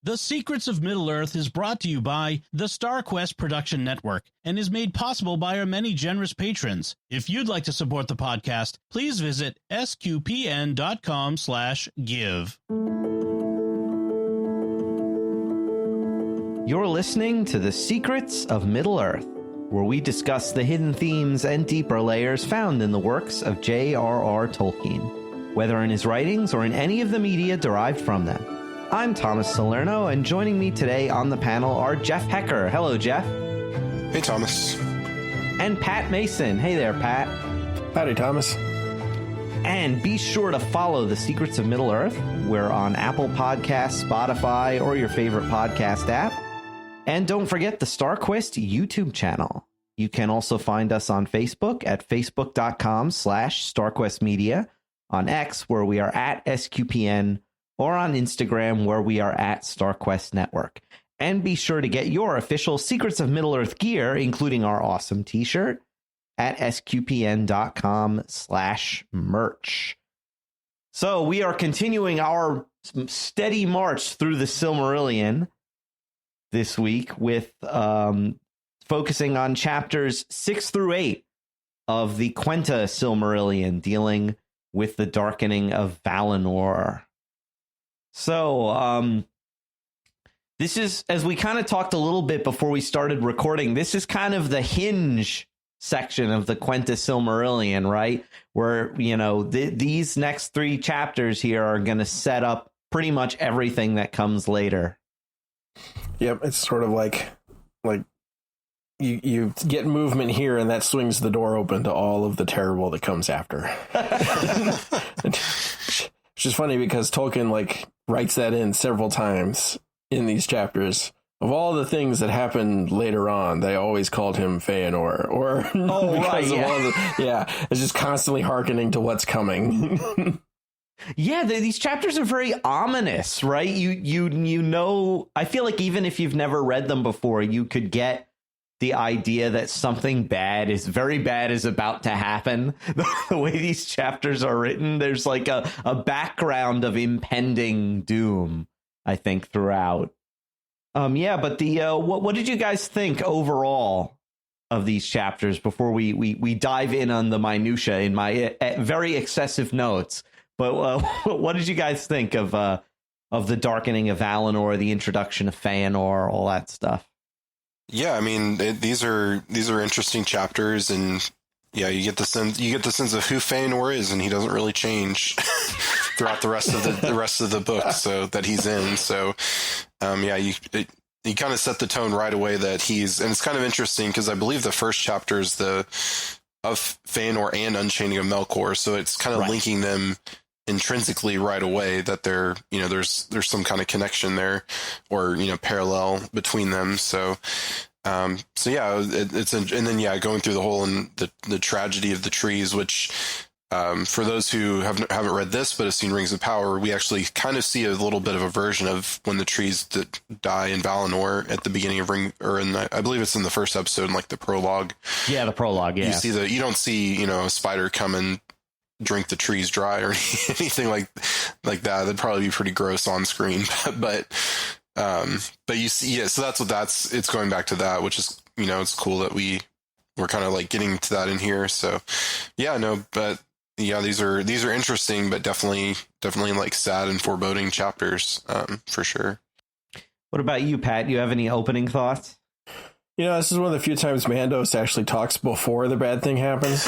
The Secrets of Middle-earth is brought to you by the StarQuest Production Network and is made possible by our many generous patrons. If you'd like to support the podcast, please visit sqpn.com/give. You're listening to The Secrets of Middle-earth, where we discuss the hidden themes and deeper layers found in the works of J.R.R. Tolkien, whether in his writings or in any of the media derived from them. I'm Thomas Salerno, and joining me today on the panel are Jeff Haecker. Hello, Jeff. Hey, Thomas. And Pat Mason. Hey there, Pat. Howdy, Thomas. And be sure to follow The Secrets of Middle-earth. We're on Apple Podcasts, Spotify, or your favorite podcast app. And don't forget the StarQuest YouTube channel. You can also find us on Facebook at facebook.com/StarQuestMedia, on X, where we are at SQPN, or on Instagram, where we are at StarQuest Network. And be sure to get your official Secrets of Middle-earth gear, including our awesome t-shirt, at sqpn.com/merch. So we are continuing our steady march through the Silmarillion this week with focusing on chapters 6 through 8 of the Quenta Silmarillion, dealing with the darkening of Valinor. So, this is, as we kind of talked a little bit before we started recording, this is kind of the hinge section of the Quenta Silmarillion, right? Where, you know, these next 3 chapters here are going to set up pretty much everything that comes later. Yep, it's sort of like you get movement here, and that swings the door open to all of the terrible that comes after. Which is funny because Tolkien writes that in several times in these chapters. Of all the things that happened later on, they always called him Fëanor, or it's just constantly hearkening to what's coming. Yeah, these chapters are very ominous, right? You know, I feel like even if you've never read them before, you could get the idea that something very bad is about to happen. The way these chapters are written, there's like a background of impending doom, I think, throughout. But what did you guys think overall of these chapters before we dive in on the minutia in my very excessive notes? But what did you guys think of the darkening of Valinor, the introduction of Fëanor, all that stuff? Yeah, I mean, these are interesting chapters, and yeah, you get the sense of who Fëanor is, and he doesn't really change throughout the rest of the book, so that he's in. So, you kind of set the tone right away that and it's kind of interesting because I believe the first chapter is of Fëanor and Unchaining of Melkor, so it's kind of linking them intrinsically right away that there's some kind of connection there, or parallel between them. So and then going through the whole and the tragedy of the trees, which for those who haven't read this but have seen Rings of Power, we actually kind of see a little bit of a version of when the trees that die in Valinor at the beginning of I believe it's in the first episode, in like the prologue. Yeah, the prologue. Yeah, you don't see a spider come and drink the trees dry or anything like that. That'd probably be pretty gross on screen, but you see, yeah, so it's going back to that, which is, it's cool that we're kind of like getting to that in here. So but yeah, these are interesting, but definitely like sad and foreboding chapters, for sure. What about you, Pat? You have any opening thoughts? This is one of the few times Mandos actually talks before the bad thing happens.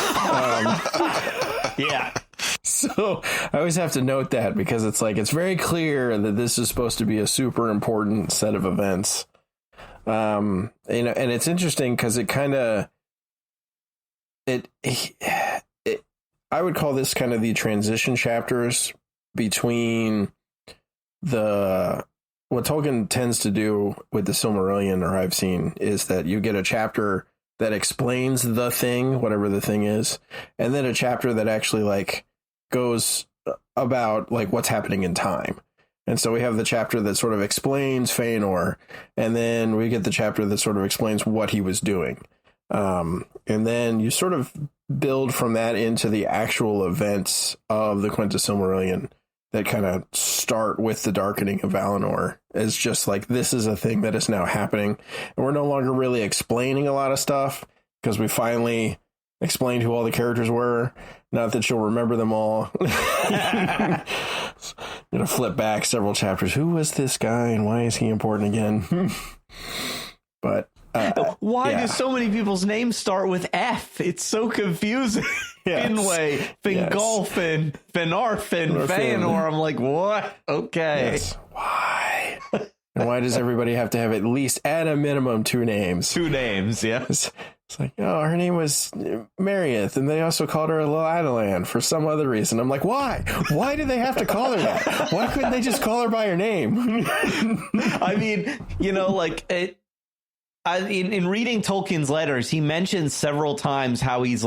Yeah. So I always have to note that, because it's very clear that this is supposed to be a super important set of events. And it's interesting because it kind of, I would call this kind of the transition chapters between what Tolkien tends to do with the Silmarillion, or I've seen, is that you get a chapter that explains the thing, whatever the thing is, and then a chapter that actually goes about what's happening in time. And so we have the chapter that sort of explains Fëanor, and then we get the chapter that sort of explains what he was doing. And then you sort of build from that into the actual events of the Quenta Silmarillion. that kind of start with the darkening of Valinor. It's just like, this is a thing that is now happening, and we're no longer really explaining a lot of stuff because we finally explained who all the characters were. Not that you'll remember them all. I'm gonna flip back several chapters. Who was this guy and why is he important again? But why do so many people's names start with F? It's so confusing. Yes. Finway, Fingolfin, Fëanor, Fëanor. I'm like, what? Okay. Yes. Why? And why does everybody have to have at least, at a minimum, 2 names? 2 names, yeah. It's like, oh, her name was Marieth, and they also called her Laladan for some other reason. I'm like, why? Why do they have to call her that? Why couldn't they just call her by her name? I mean, like in reading Tolkien's letters, he mentions several times how he's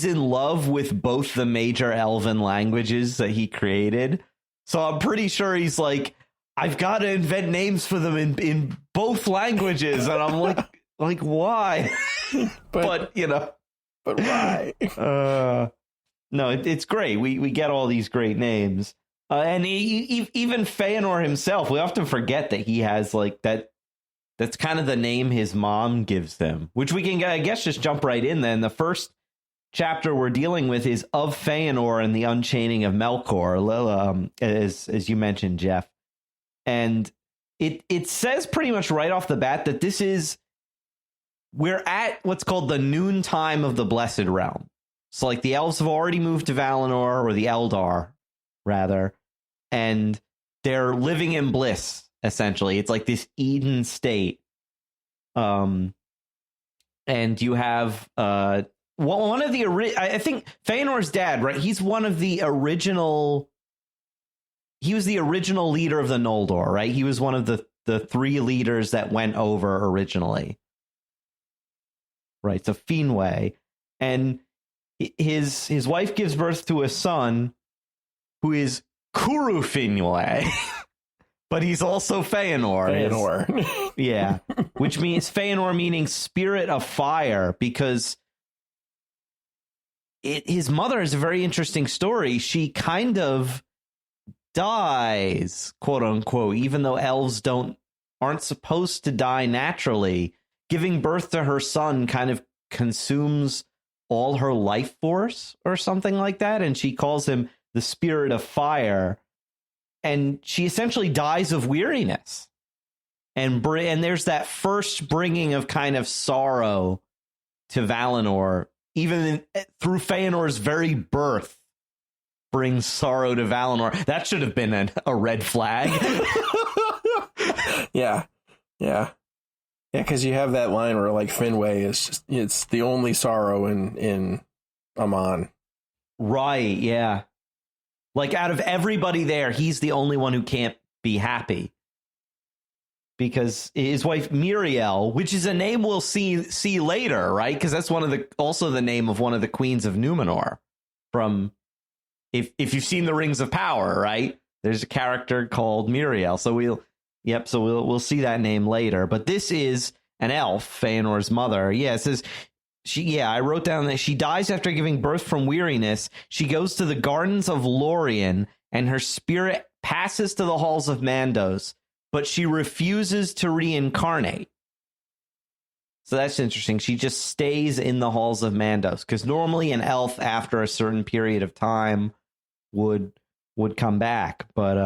in love with both the major Elven languages that he created. So I'm pretty sure he's like, I've got to invent names for them in both languages, and I'm like why? but why? No, it's great. We get all these great names, and even Fëanor himself. We often forget that he has that. That's kind of the name his mom gives him, which we can, I guess, just jump right in. Then the first chapter we're dealing with is of Fëanor and the Unchaining of Melkor, as you mentioned, Jeff. And it says pretty much right off the bat that we're at what's called the noontime of the Blessed Realm. So the elves have already moved to Valinor, or the Eldar, rather, and they're living in bliss. Essentially, it's like this Eden state. And you have one of the I think Fëanor's dad, right? He's one of the original. He was the original leader of the Noldor, right? He was one of the 3 leaders that went over originally. Right, so Finwë, and his wife gives birth to a son who is Cúru Finwë. But he's also Fëanor. Yeah. Which means Fëanor meaning spirit of fire, because his mother is a very interesting story. She kind of dies, quote unquote, even though elves aren't supposed to die naturally. Giving birth to her son kind of consumes all her life force or something like that. And she calls him the spirit of fire. And she essentially dies of weariness. And there's that first bringing of kind of sorrow to Valinor, even through Fëanor's very birth, brings sorrow to Valinor. That should have been a red flag. Yeah. Because you have that line where Finwë is it's the only sorrow in Aman. Right, yeah. Out of everybody there, he's the only one who can't be happy. Because his wife Miriel, which is a name we'll see later, right? Because that's also the name of one of the queens of Númenor. From if you've seen the Rings of Power, right? There's a character called Miriel. So we'll see that name later. But this is an elf, Fëanor's mother. Yeah, it says I wrote down that she dies after giving birth from weariness. She goes to the gardens of Lorien, and her spirit passes to the halls of Mandos, but she refuses to reincarnate. So that's interesting. She just stays in the halls of Mandos, because normally an elf, after a certain period of time, would come back. But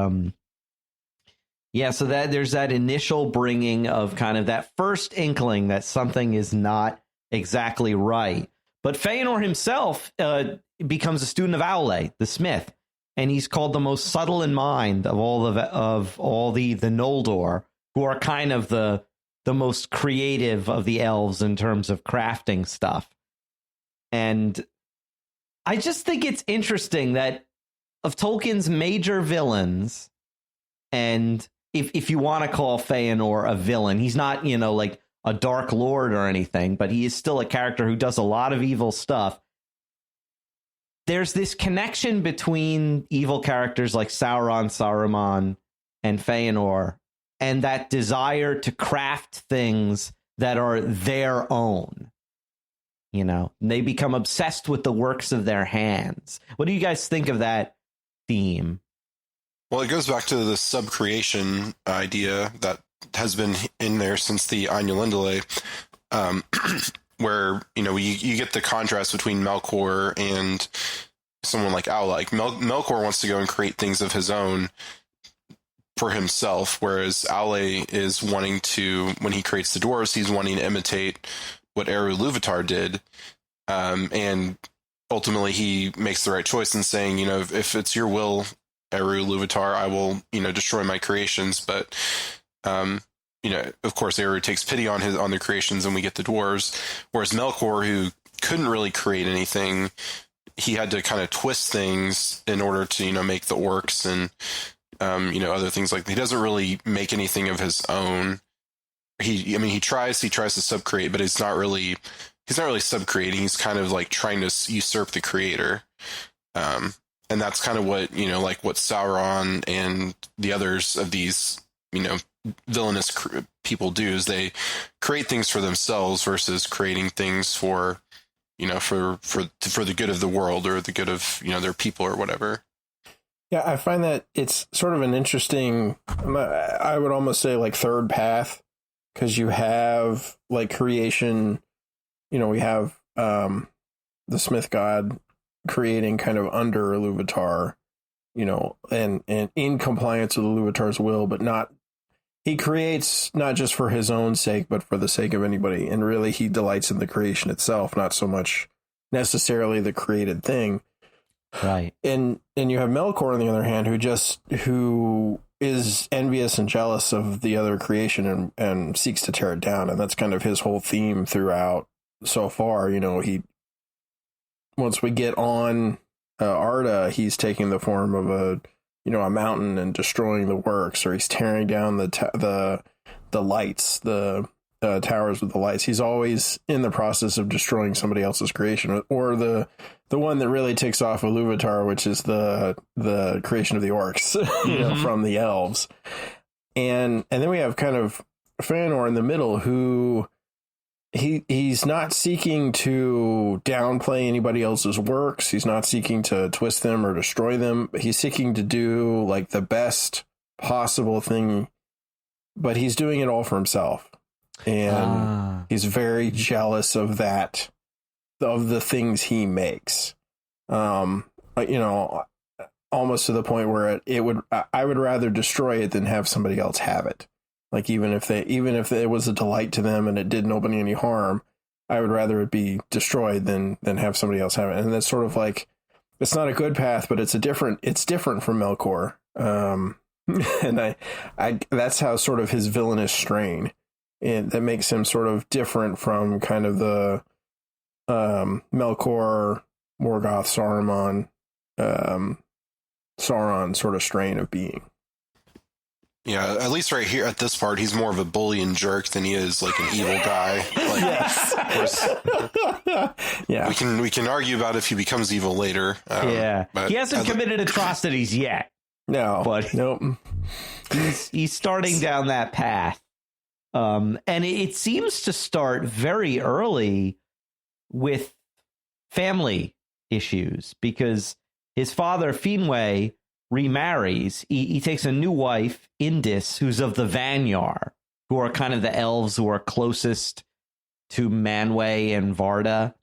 so that there's that initial bringing of kind of that first inkling that something is not exactly right. But Fëanor himself becomes a student of Aule, the smith, and he's called the most subtle in mind of all the Noldor, who are kind of the most creative of the elves in terms of crafting stuff. And I just think it's interesting that of Tolkien's major villains, and if you want to call Fëanor a villain, he's not, a dark lord or anything, but he is still a character who does a lot of evil stuff. There's this connection between evil characters like Sauron, Saruman, and Fëanor, and that desire to craft things that are their own. They become obsessed with the works of their hands. What do you guys think of that theme? Well, it goes back to the subcreation idea that has been in there since the Ungoliant, where, you know, you get the contrast between Melkor and someone like Aule. Like Melkor wants to go and create things of his own for himself, whereas Aule is wanting to, when he creates the dwarves, he's wanting to imitate what Eru Luvatar did, and ultimately he makes the right choice in saying, you know, if it's your will, Eru Luvatar, I will, you know, destroy my creations. But, you know, of course, Eru takes pity on their creations, and we get the dwarves. Whereas Melkor, who couldn't really create anything, he had to kind of twist things in order to, you know, make the orcs and, you know, other things like that. He doesn't really make anything of his own. He tries to subcreate, but he's not really subcreating. He's kind of like trying to usurp the creator. And that's kind of what, you know, like what Sauron and the others of these, you know, villainous people do, is they create things for themselves versus creating things for, you know, for the good of the world or the good of, you know, their people or whatever. Yeah, I find that it's sort of an interesting, I would almost say like third path, because you have like creation, you know, we have the Smith God creating kind of under Iluvatar, you know, and in compliance with Iluvatar's will, but not, he creates not just for his own sake, but for the sake of anybody. And really he delights in the creation itself, not so much necessarily the created thing. Right. And you have Melkor on the other hand, who is envious and jealous of the other creation and seeks to tear it down. And that's kind of his whole theme throughout so far. You know, once we get on Arda, he's taking the form of a mountain and destroying the works, or he's tearing down the lights, the towers with the lights. He's always in the process of destroying somebody else's creation, or the one that really takes off with Iluvatar, which is the creation of the orcs, you know, from the elves. And then we have kind of Fëanor in the middle, who he's not seeking to downplay anybody else's works. He's not seeking to twist them or destroy them. He's seeking to do like the best possible thing, but he's doing it all for himself. And he's very jealous of that, of the things he makes. You know, almost to the point where I would rather destroy it than have somebody else have it. Like even if it was a delight to them and it did nobody any harm, I would rather it be destroyed than have somebody else have it. And that's sort of like, it's not a good path, but it's different from Melkor. And I that's how sort of his villainous strain, and that makes him sort of different from kind of the Melkor, Morgoth, Sauron sort of strain of being. Yeah, at least right here at this part, he's more of a bully and jerk than he is like an evil guy. Like, Yes. Yeah, we can argue about if he becomes evil later. Yeah, but he hasn't committed atrocities yet. no, But nope. He's starting down that path. And it seems to start very early with family issues, because his father, Finwë, remarries. He takes a new wife, Indis, who's of the Vanyar, who are kind of the elves who are closest to Manwë and Varda,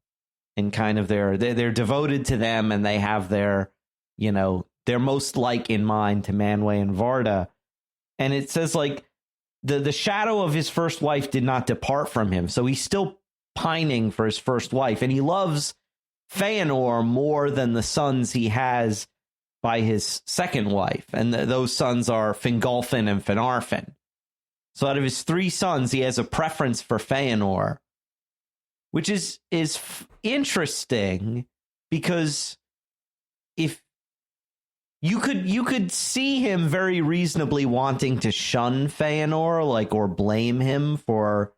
and kind of they're devoted to them, and they have their, you know, they're most like in mind to Manwë and Varda. And it says like the shadow of his first wife did not depart from him, so he's still pining for his first wife, and he loves Fëanor more than the sons he has by his second wife, and those sons are Fingolfin and Finarfin. So out of his three sons, he has a preference for Fëanor, which is interesting, because if you could see him very reasonably wanting to shun Fëanor, like, or blame him for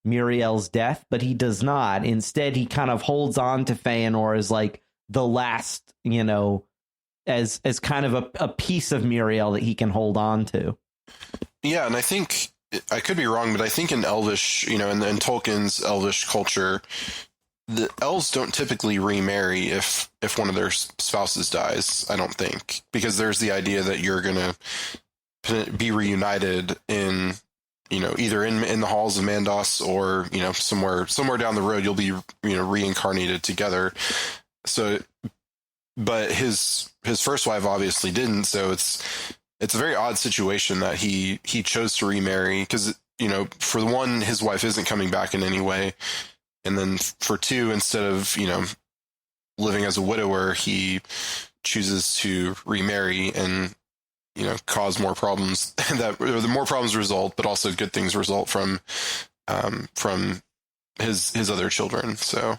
Muriel's death, but he does not. Instead, he kind of holds on to Fëanor as like the last, you know, as kind of a piece of Muriel that he can hold on to. Yeah, and I think, I could be wrong, but I think in Elvish, you know, in Tolkien's Elvish culture, the elves don't typically remarry if one of their spouses dies, I don't think, because there's the idea that you're going to be reunited in, either in the halls of Mandos or, somewhere down the road, you'll be, reincarnated together. So, but his first wife obviously didn't. So it's a very odd situation that he chose to remarry because, for the one, his wife isn't coming back in any way. And then for two, instead of, living as a widower, he chooses to remarry and, cause more problems the more problems result, but also good things result from his other children. So.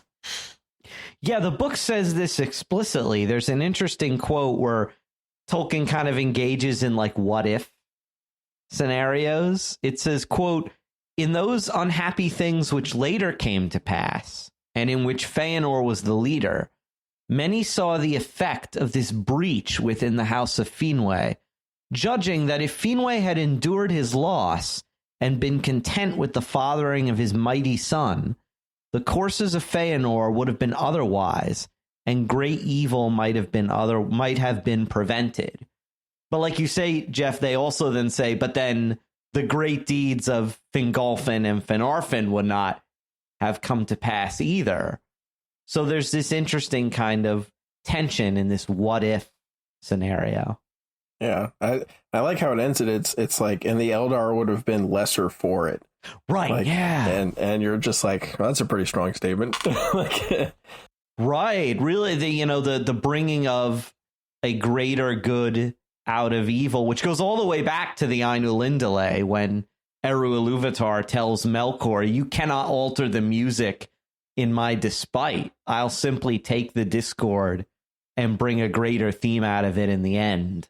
Yeah, the book says this explicitly. There's an interesting quote where Tolkien kind of engages in like what if scenarios. It says, quote, "In those unhappy things which later came to pass, and in which Fëanor was the leader, many saw the effect of this breach within the house of Finwë, judging that if Finwë had endured his loss and been content with the fathering of his mighty son, the courses of Fëanor would have been otherwise, and great evil might have been prevented." But like you say, Jeff, they also then say, but then the great deeds of Fingolfin and Finarfin would not have come to pass either. So there's this interesting kind of tension in this what if scenario. Yeah, I like how it ends. It's like, and the Eldar would have been lesser for it. Right. Like, yeah. And you're just like, well, that's a pretty strong statement. Right. Really, the bringing of a greater good out of evil, which goes all the way back to the Ainu Lindale when Eru Ilúvatar tells Melkor, "You cannot alter the music in my despite. I'll simply take the discord and bring a greater theme out of it in the end."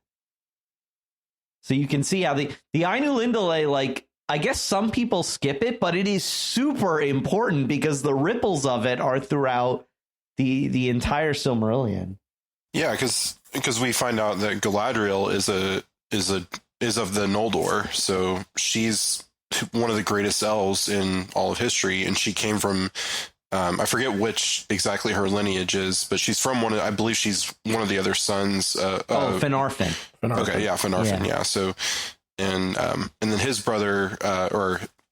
So you can see how the Ainu Lindale, like, I guess some people skip it, but it is super important because the ripples of it are throughout the entire Silmarillion. Yeah, because we find out that Galadriel is of the Noldor, so she's one of the greatest elves in all of history, and she came from I forget which exactly her lineage is, but she's from I believe she's one of the other sons. Finarfin. Okay, yeah, Finarfin, yeah. So, and then his brother,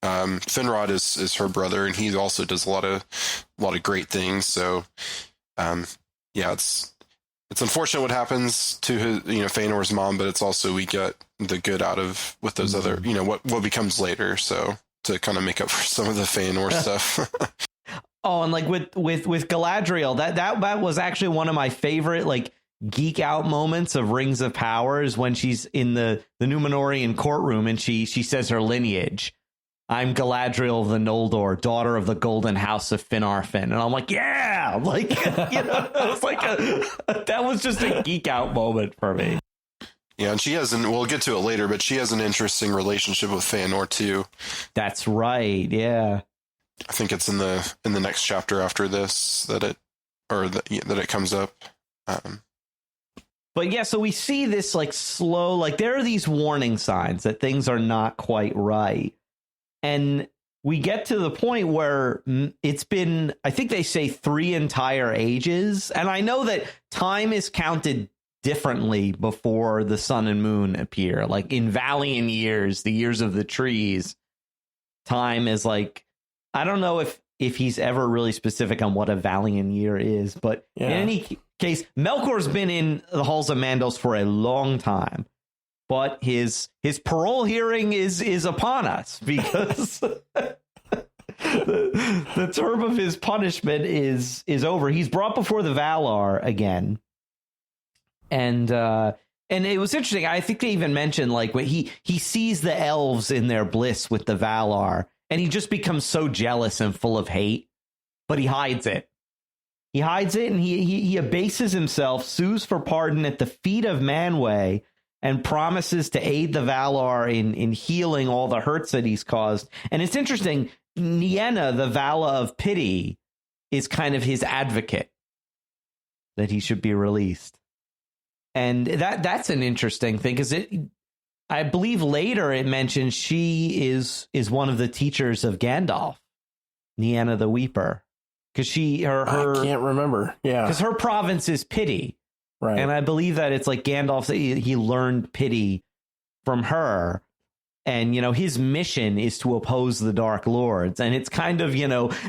Finrod is her brother, and he also does a lot of great things. So, yeah, it's unfortunate what happens to his, Fëanor's mom, but it's also we get the good out of with those other, what becomes later. So to kind of make up for some of the Fëanor stuff. Oh, and like with Galadriel, that was actually one of my favorite like geek out moments of Rings of Power is when she's in the Númenórean courtroom and she says her lineage. "I'm Galadriel of the Noldor, daughter of the Golden House of Finarfin." And I'm like, yeah, like, it was like that was just a geek out moment for me. Yeah, and she has we'll get to it later, but she has an interesting relationship with Fëanor too. That's right. Yeah. I think it's in the next chapter after this that it comes up. But yeah, so we see this like slow, like there are these warning signs that things are not quite right. And we get to the point where it's been, I think they say 3 entire ages. And I know that time is counted differently before the sun and moon appear. Like in Valiant years, the years of the trees, time is like, I don't know if he's ever really specific on what a Valiant year is, but in any case, Melkor's been in the halls of Mandos for a long time, but his parole hearing is upon us because the term of his punishment is over. He's brought before the Valar again, and it was interesting. I think they even mentioned like when he sees the elves in their bliss with the Valar. And he just becomes so jealous and full of hate, but he hides it. He hides it and he abases himself, sues for pardon at the feet of Manwë, and promises to aid the Valar in healing all the hurts that he's caused. And it's interesting, Nienna, the Vala of Pity, is kind of his advocate that he should be released. And that's an interesting thing because I believe later it mentions she is one of the teachers of Gandalf, Nienna the Weeper. Because I can't remember. Yeah. Because her province is pity. Right. And I believe that it's like Gandalf, he learned pity from her. And, his mission is to oppose the Dark Lords. And it's kind of,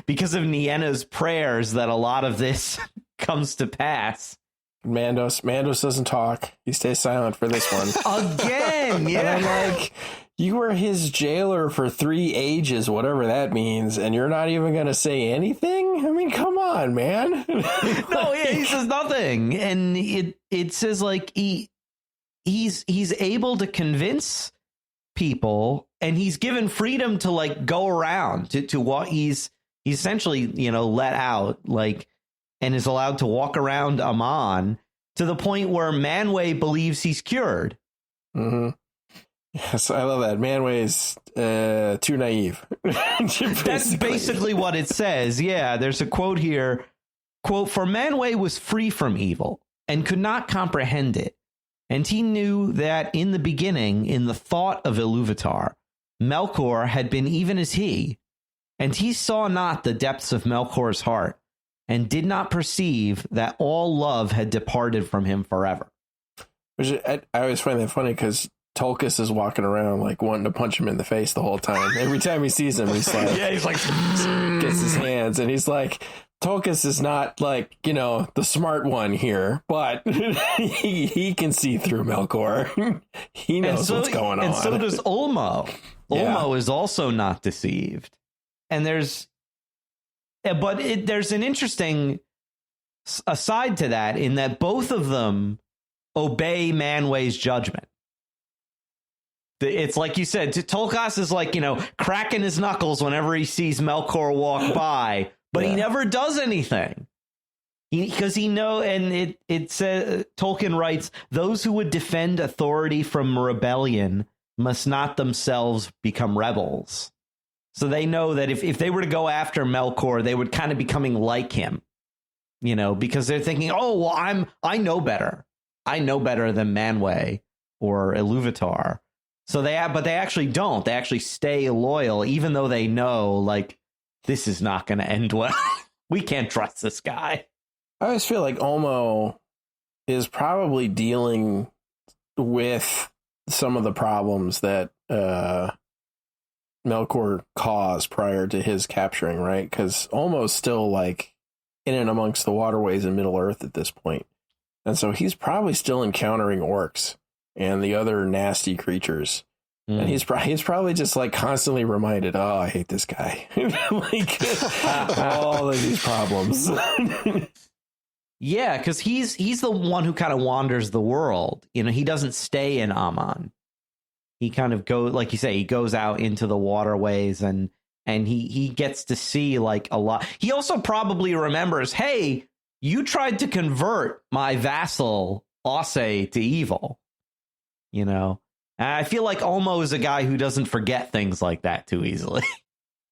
because of Nienna's prayers that a lot of this comes to pass. Mandos doesn't talk. He stays silent for this one. Again, yeah. And I'm like, you were his jailer for 3 ages, whatever that means, and you're not even going to say anything? I mean, come on, man. No, yeah, he says nothing. And it says, like, he's able to convince people, and he's given freedom to, like, go around to what he's essentially, let out, like, and is allowed to walk around Amon to the point where Manwë believes he's cured. Mm-hmm. Yes, I love that. Manwë's too naive. That's basically what it says. Yeah, there's a quote here. Quote, "For Manwë was free from evil and could not comprehend it. And he knew that in the beginning, in the thought of Ilúvatar, Melkor had been even as he. And he saw not the depths of Melkor's heart, and did not perceive that all love had departed from him forever." Which I always find that funny because Tolkis is walking around like wanting to punch him in the face the whole time. Every time he sees him, he's like, yeah, he's like, gets his hands, and he's like, Tolkis is not like, the smart one here, but he can see through Melkor. He knows what's going on. And so does Ulmo. Ulmo is also not deceived. And there's an interesting aside to that in that both of them obey Manwë's judgment. It's like you said, Tolkis is like, cracking his knuckles whenever he sees Melkor walk by, but he never does anything. Because he knows, and it says, Tolkien writes, those who would defend authority from rebellion must not themselves become rebels. So they know that if they were to go after Melkor, they would kind of becoming like him, because they're thinking, oh, well, I know better. I know better than Manwë or Ilúvatar. So they actually don't. They actually stay loyal, even though they know, like, this is not going to end well. We can't trust this guy. I always feel like Ulmo is probably dealing with some of the problems that Melkor caused prior to his capturing, right? Because Ulmo's still like in and amongst the waterways in Middle Earth at this point. And so he's probably still encountering orcs and the other nasty creatures. And he's probably just like constantly reminded, oh, I hate this guy. Like all of these problems. Yeah, because he's the one who kind of wanders the world. He doesn't stay in Amon. He kind of goes, like you say, he goes out into the waterways and he gets to see like a lot. He also probably remembers, hey, you tried to convert my vassal Osse to evil. And I feel like Ulmo is a guy who doesn't forget things like that too easily.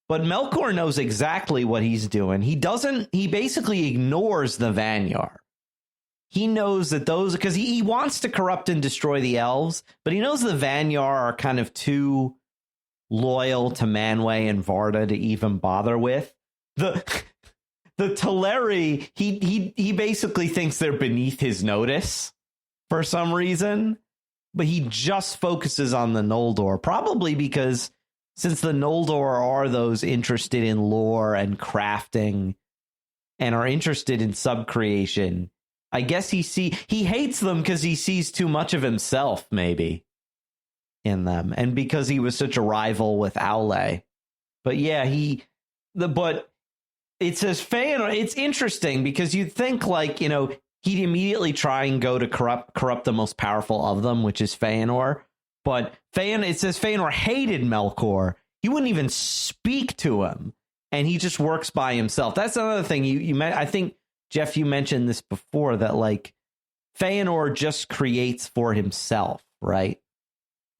But Melkor knows exactly what he's doing. He basically ignores the Vanyar. He knows that those, because he wants to corrupt and destroy the elves, but he knows the Vanyar are kind of too loyal to Manwë and Varda to even bother with. The Teleri, he basically thinks they're beneath his notice for some reason, but he just focuses on the Noldor, probably because since the Noldor are those interested in lore and crafting and are interested in subcreation, I guess he hates them because he sees too much of himself, maybe, in them, and because he was such a rival with Aule. But yeah, but it says Fëanor. It's interesting because you'd think like, he'd immediately try and go to corrupt the most powerful of them, which is Fëanor. But it says Fëanor hated Melkor. He wouldn't even speak to him, and he just works by himself. That's another thing I think, Jeff, you mentioned this before, that like Fëanor just creates for himself, right?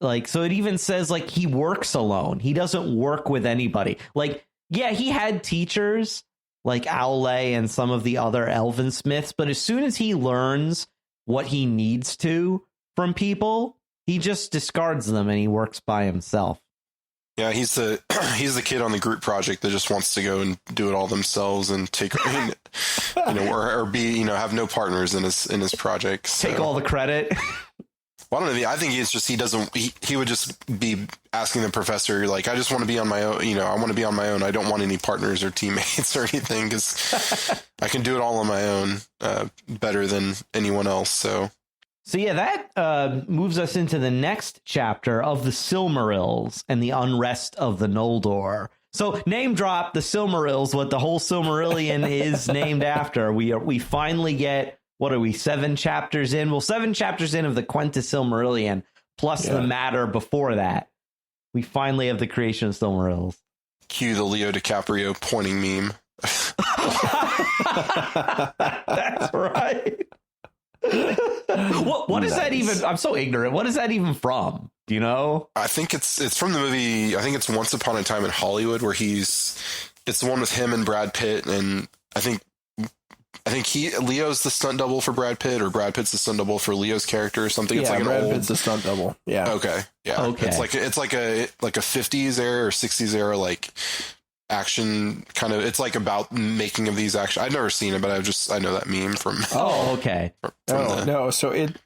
Like, so it even says like he works alone. He doesn't work with anybody. Like, yeah, he had teachers like Aule and some of the other elven smiths, but as soon as he learns what he needs to from people, he just discards them and he works by himself. Yeah, he's the kid on the group project that just wants to go and do it all themselves and take, or be, have no partners in his project. So. Take all the credit. Well, I don't know. I think he would just be asking the professor, like, I just want to be on my own. I want to be on my own. I don't want any partners or teammates or anything because I can do it all on my own better than anyone else. So yeah, that moves us into the next chapter of the Silmarils and the unrest of the Noldor. So name drop the Silmarils, what the whole Silmarillion is named after. We finally get. What are we, 7 chapters in? Well, 7 chapters in of the Quenta Silmarillion, plus the matter before that. We finally have the creation of Silmarils. Cue the Leo DiCaprio pointing meme. That's right. What is that even? I'm so ignorant. What is that even from? Do you know? I think it's from the movie. I think it's Once Upon a Time in Hollywood, where it's the one with him and Brad Pitt, and I think Leo's the stunt double for Brad Pitt, or Brad Pitt's the stunt double for Leo's character or something. It's like Brad Pitt's the stunt double. Yeah. Okay. Yeah. Okay. It's like a 50s era or 60s era like action kind of. It's like about making of these action. I've never seen it, but I know that meme from. Oh, okay. No. So it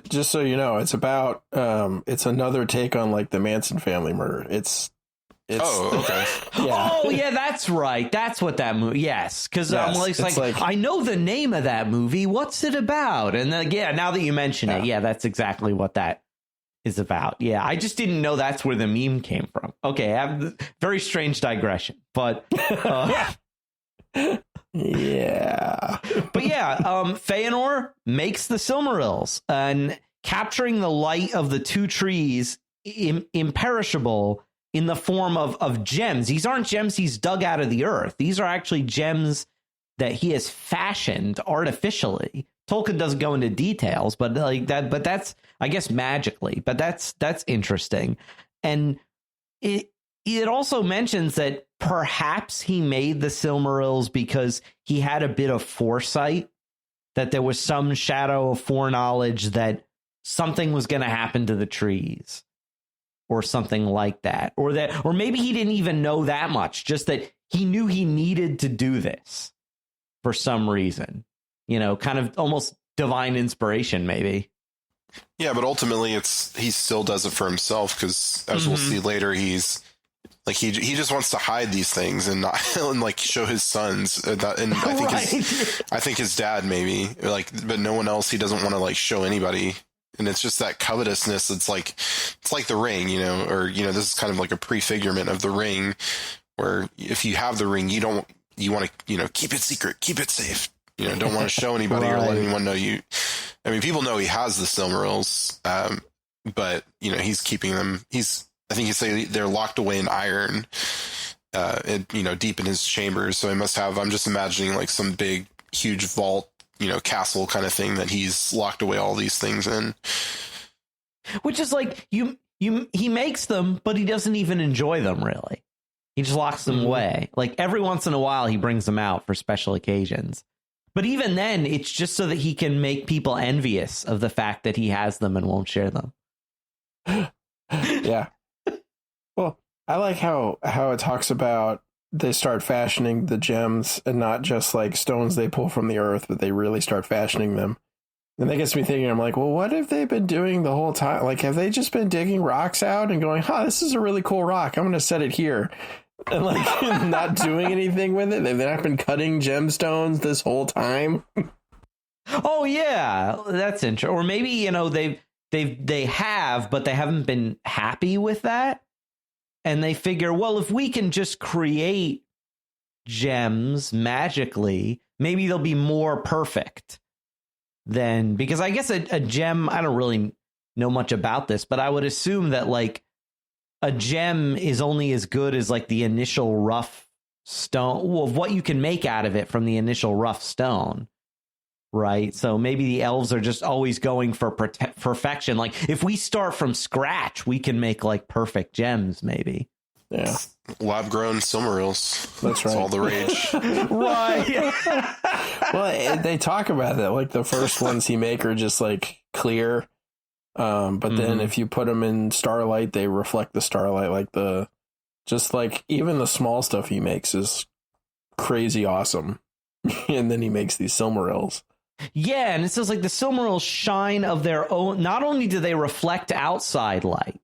just so you know, it's about it's another take on like the Manson family murder. It's okay. Yeah. Oh, yeah, that's right. That's what that movie. Yes, because I'm like, I know the name of that movie. What's it about? And then, now that you mention it, that's exactly what that is about. Yeah, I just didn't know that's where the meme came from. Okay, I have very strange digression, but yeah. But Fëanor makes the Silmarils, and capturing the light of the 2 trees, imperishable. In the form of gems. These aren't gems he's dug out of the earth. These are actually gems that he has fashioned artificially. Tolkien doesn't go into details, but like that. But that's, I guess, magically. But that's interesting. And it also mentions that perhaps he made the Silmarils because he had a bit of foresight, that there was some shadow of foreknowledge that something was going to happen to the trees. Or something like that, or maybe he didn't even know that much, just that he knew he needed to do this for some reason, kind of almost divine inspiration, maybe. Yeah, but ultimately he still does it for himself, because as we'll see later, he's like, he just wants to hide these things and not and like show his sons that, and I think I think his dad maybe, like, but no one else. He doesn't want to like show anybody. And it's just that covetousness. It's like the ring, or, this is kind of like a prefigurement of the ring, where if you have the ring, you want to, keep it secret, keep it safe, don't want to show anybody or let anyone know you. I mean, people know he has the Silmarils, but, he's keeping them. I think you say they're locked away in iron, deep in his chambers. So he must have, I'm just imagining like some big, huge vault, castle kind of thing that he's locked away all these things in. Which is like, he makes them, but he doesn't even enjoy them, really. He just locks them away. Like, every once in a while, he brings them out for special occasions. But even then, it's just so that he can make people envious of the fact that he has them and won't share them. Yeah. Well, I like how it talks about they start fashioning the gems, and not just like stones they pull from the earth, but they really start fashioning them. And that gets me thinking, I'm like, well, what have they been doing the whole time? Like, have they just been digging rocks out and going, this is a really cool rock, I'm going to set it here. And like not doing anything with it? They've not been cutting gemstones this whole time? Oh, yeah, that's interesting. Or maybe, they have, but they haven't been happy with that. And they figure, well, if we can just create gems magically, maybe they'll be more perfect than, because I guess a gem, I don't really know much about this, but I would assume that like a gem is only as good as like the initial rough stone, of what you can make out of it from the initial rough stone. Right. So maybe the elves are just always going for perfection. Like, if we start from scratch, we can make like perfect gems, maybe. Yeah. Lab grown Silmarils. That's right. It's all the rage. Right. Well, they talk about that. Like, the first ones he make are just like clear. But then if you put them in starlight, they reflect the starlight, like the Just like even the small stuff he makes is crazy awesome. And then he makes these Silmarils. Yeah, and it says like the Silmarils shine of their own. Not only do they reflect outside light,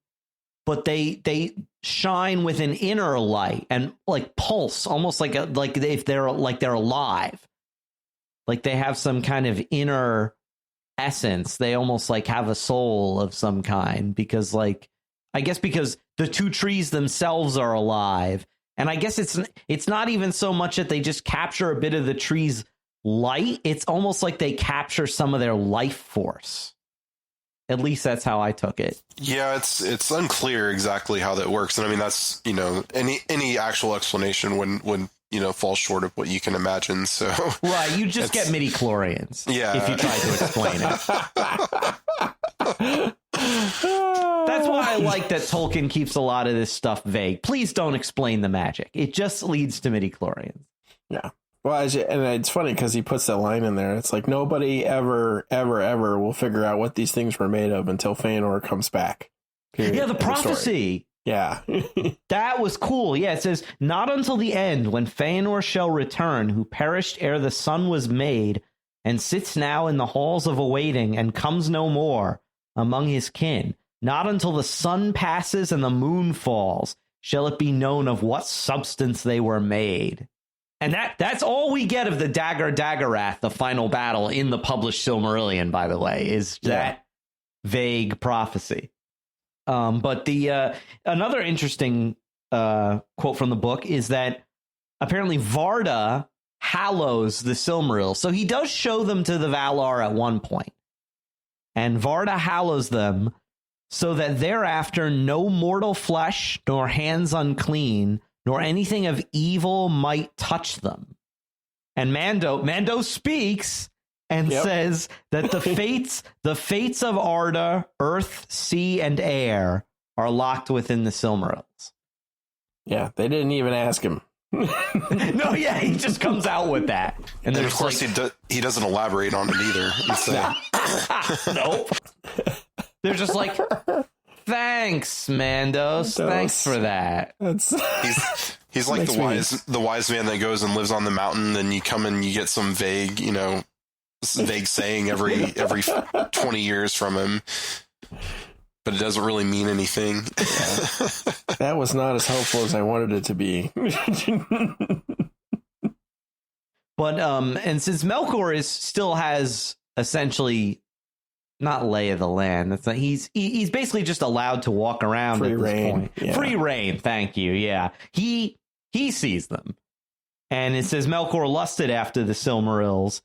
but they shine with an inner light and like pulse, almost like if they're alive. Like they have some kind of inner essence. They almost like have a soul of some kind because I guess because the two trees themselves are alive. And I guess it's not even so much that they just capture a bit of the tree's light. It's almost like they capture some of their life force. At least that's how I took it. Yeah, it's unclear exactly how that works. And I mean, that's, any actual explanation would fall short of what you can imagine. So right, you just get midi-chlorians. Yeah. If you try to explain it. That's why I like that Tolkien keeps a lot of this stuff vague. Please don't explain the magic. It just leads to midi-chlorians. Yeah. Well, and it's funny because he puts that line in there. It's like nobody ever will figure out what these things were made of until Fëanor comes back. Period. Yeah, the prophecy. Yeah. That was cool. Yeah, it says, not until the end when Fëanor shall return, who perished ere the sun was made, and sits now in the halls of awaiting, and comes no more among his kin. Not until the sun passes and the moon falls shall it be known of what substance they were made. And that's all we get of the Dagarath, the final battle in the published Silmarillion, by the way, is that vague prophecy. But the another interesting quote from the book is that apparently Varda hallows the Silmarils. So he does show them to the Valar at one point. And Varda hallows them so that thereafter no mortal flesh, nor hands unclean, nor anything of evil might touch them. And Mando speaks and says that the fates of Arda, earth, sea, and air are locked within the Silmarils. Yeah, they didn't even ask him. No, yeah, he just comes out with that. And of course, he doesn't elaborate on it either. Nope. They're just like, thanks, Mandos. Thanks for that. He's like the wise man that goes and lives on the mountain, and you come and you get some vague saying every 20 years from him, but it doesn't really mean anything. Yeah. That was not as helpful as I wanted it to be. But and since Melkor still has essentially not lay of the land, that's not, he's basically just allowed to walk around free at this reign. point. Yeah. Free reign, thank you. Yeah, he sees them, and it says Melkor lusted after the Silmarils,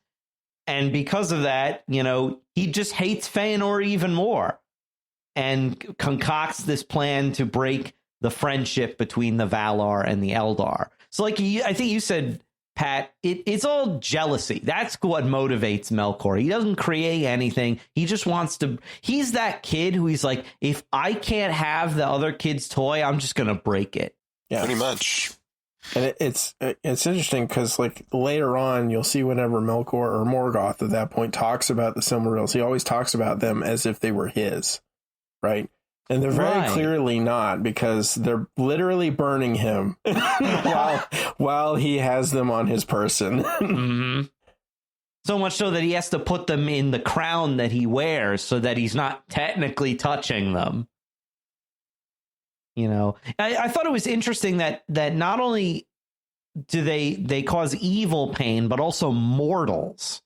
and because of that, he just hates Fëanor even more, and concocts this plan to break the friendship between the Valar and the Eldar. So, I think you said, Pat, it's all jealousy. That's what motivates Melkor. He doesn't create anything. He just wants to. He's that kid who he's like, if I can't have the other kid's toy, I'm just going to break it. Yeah, pretty much. And it's interesting because later on, you'll see whenever Melkor or Morgoth at that point talks about the Silmarils, he always talks about them as if they were his, right? And they're very clearly not, because they're literally burning him while he has them on his person. Mm-hmm. So much so that he has to put them in the crown that he wears so that he's not technically touching them. I thought it was interesting that not only do they cause evil pain, but also mortals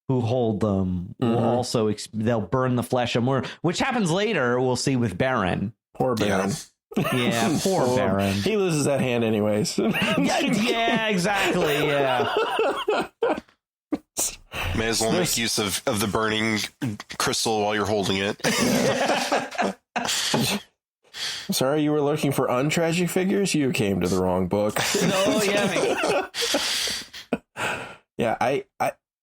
who hold them will also they'll burn the flesh of more, which happens later. We'll see with Beren. Poor Beren. Yeah, poor Beren. He loses that hand anyways. Yeah, exactly. Yeah. May as well make use of the burning crystal while you're holding it. Sorry, you were looking for untragic figures? You came to the wrong book. No, yeah. Yeah,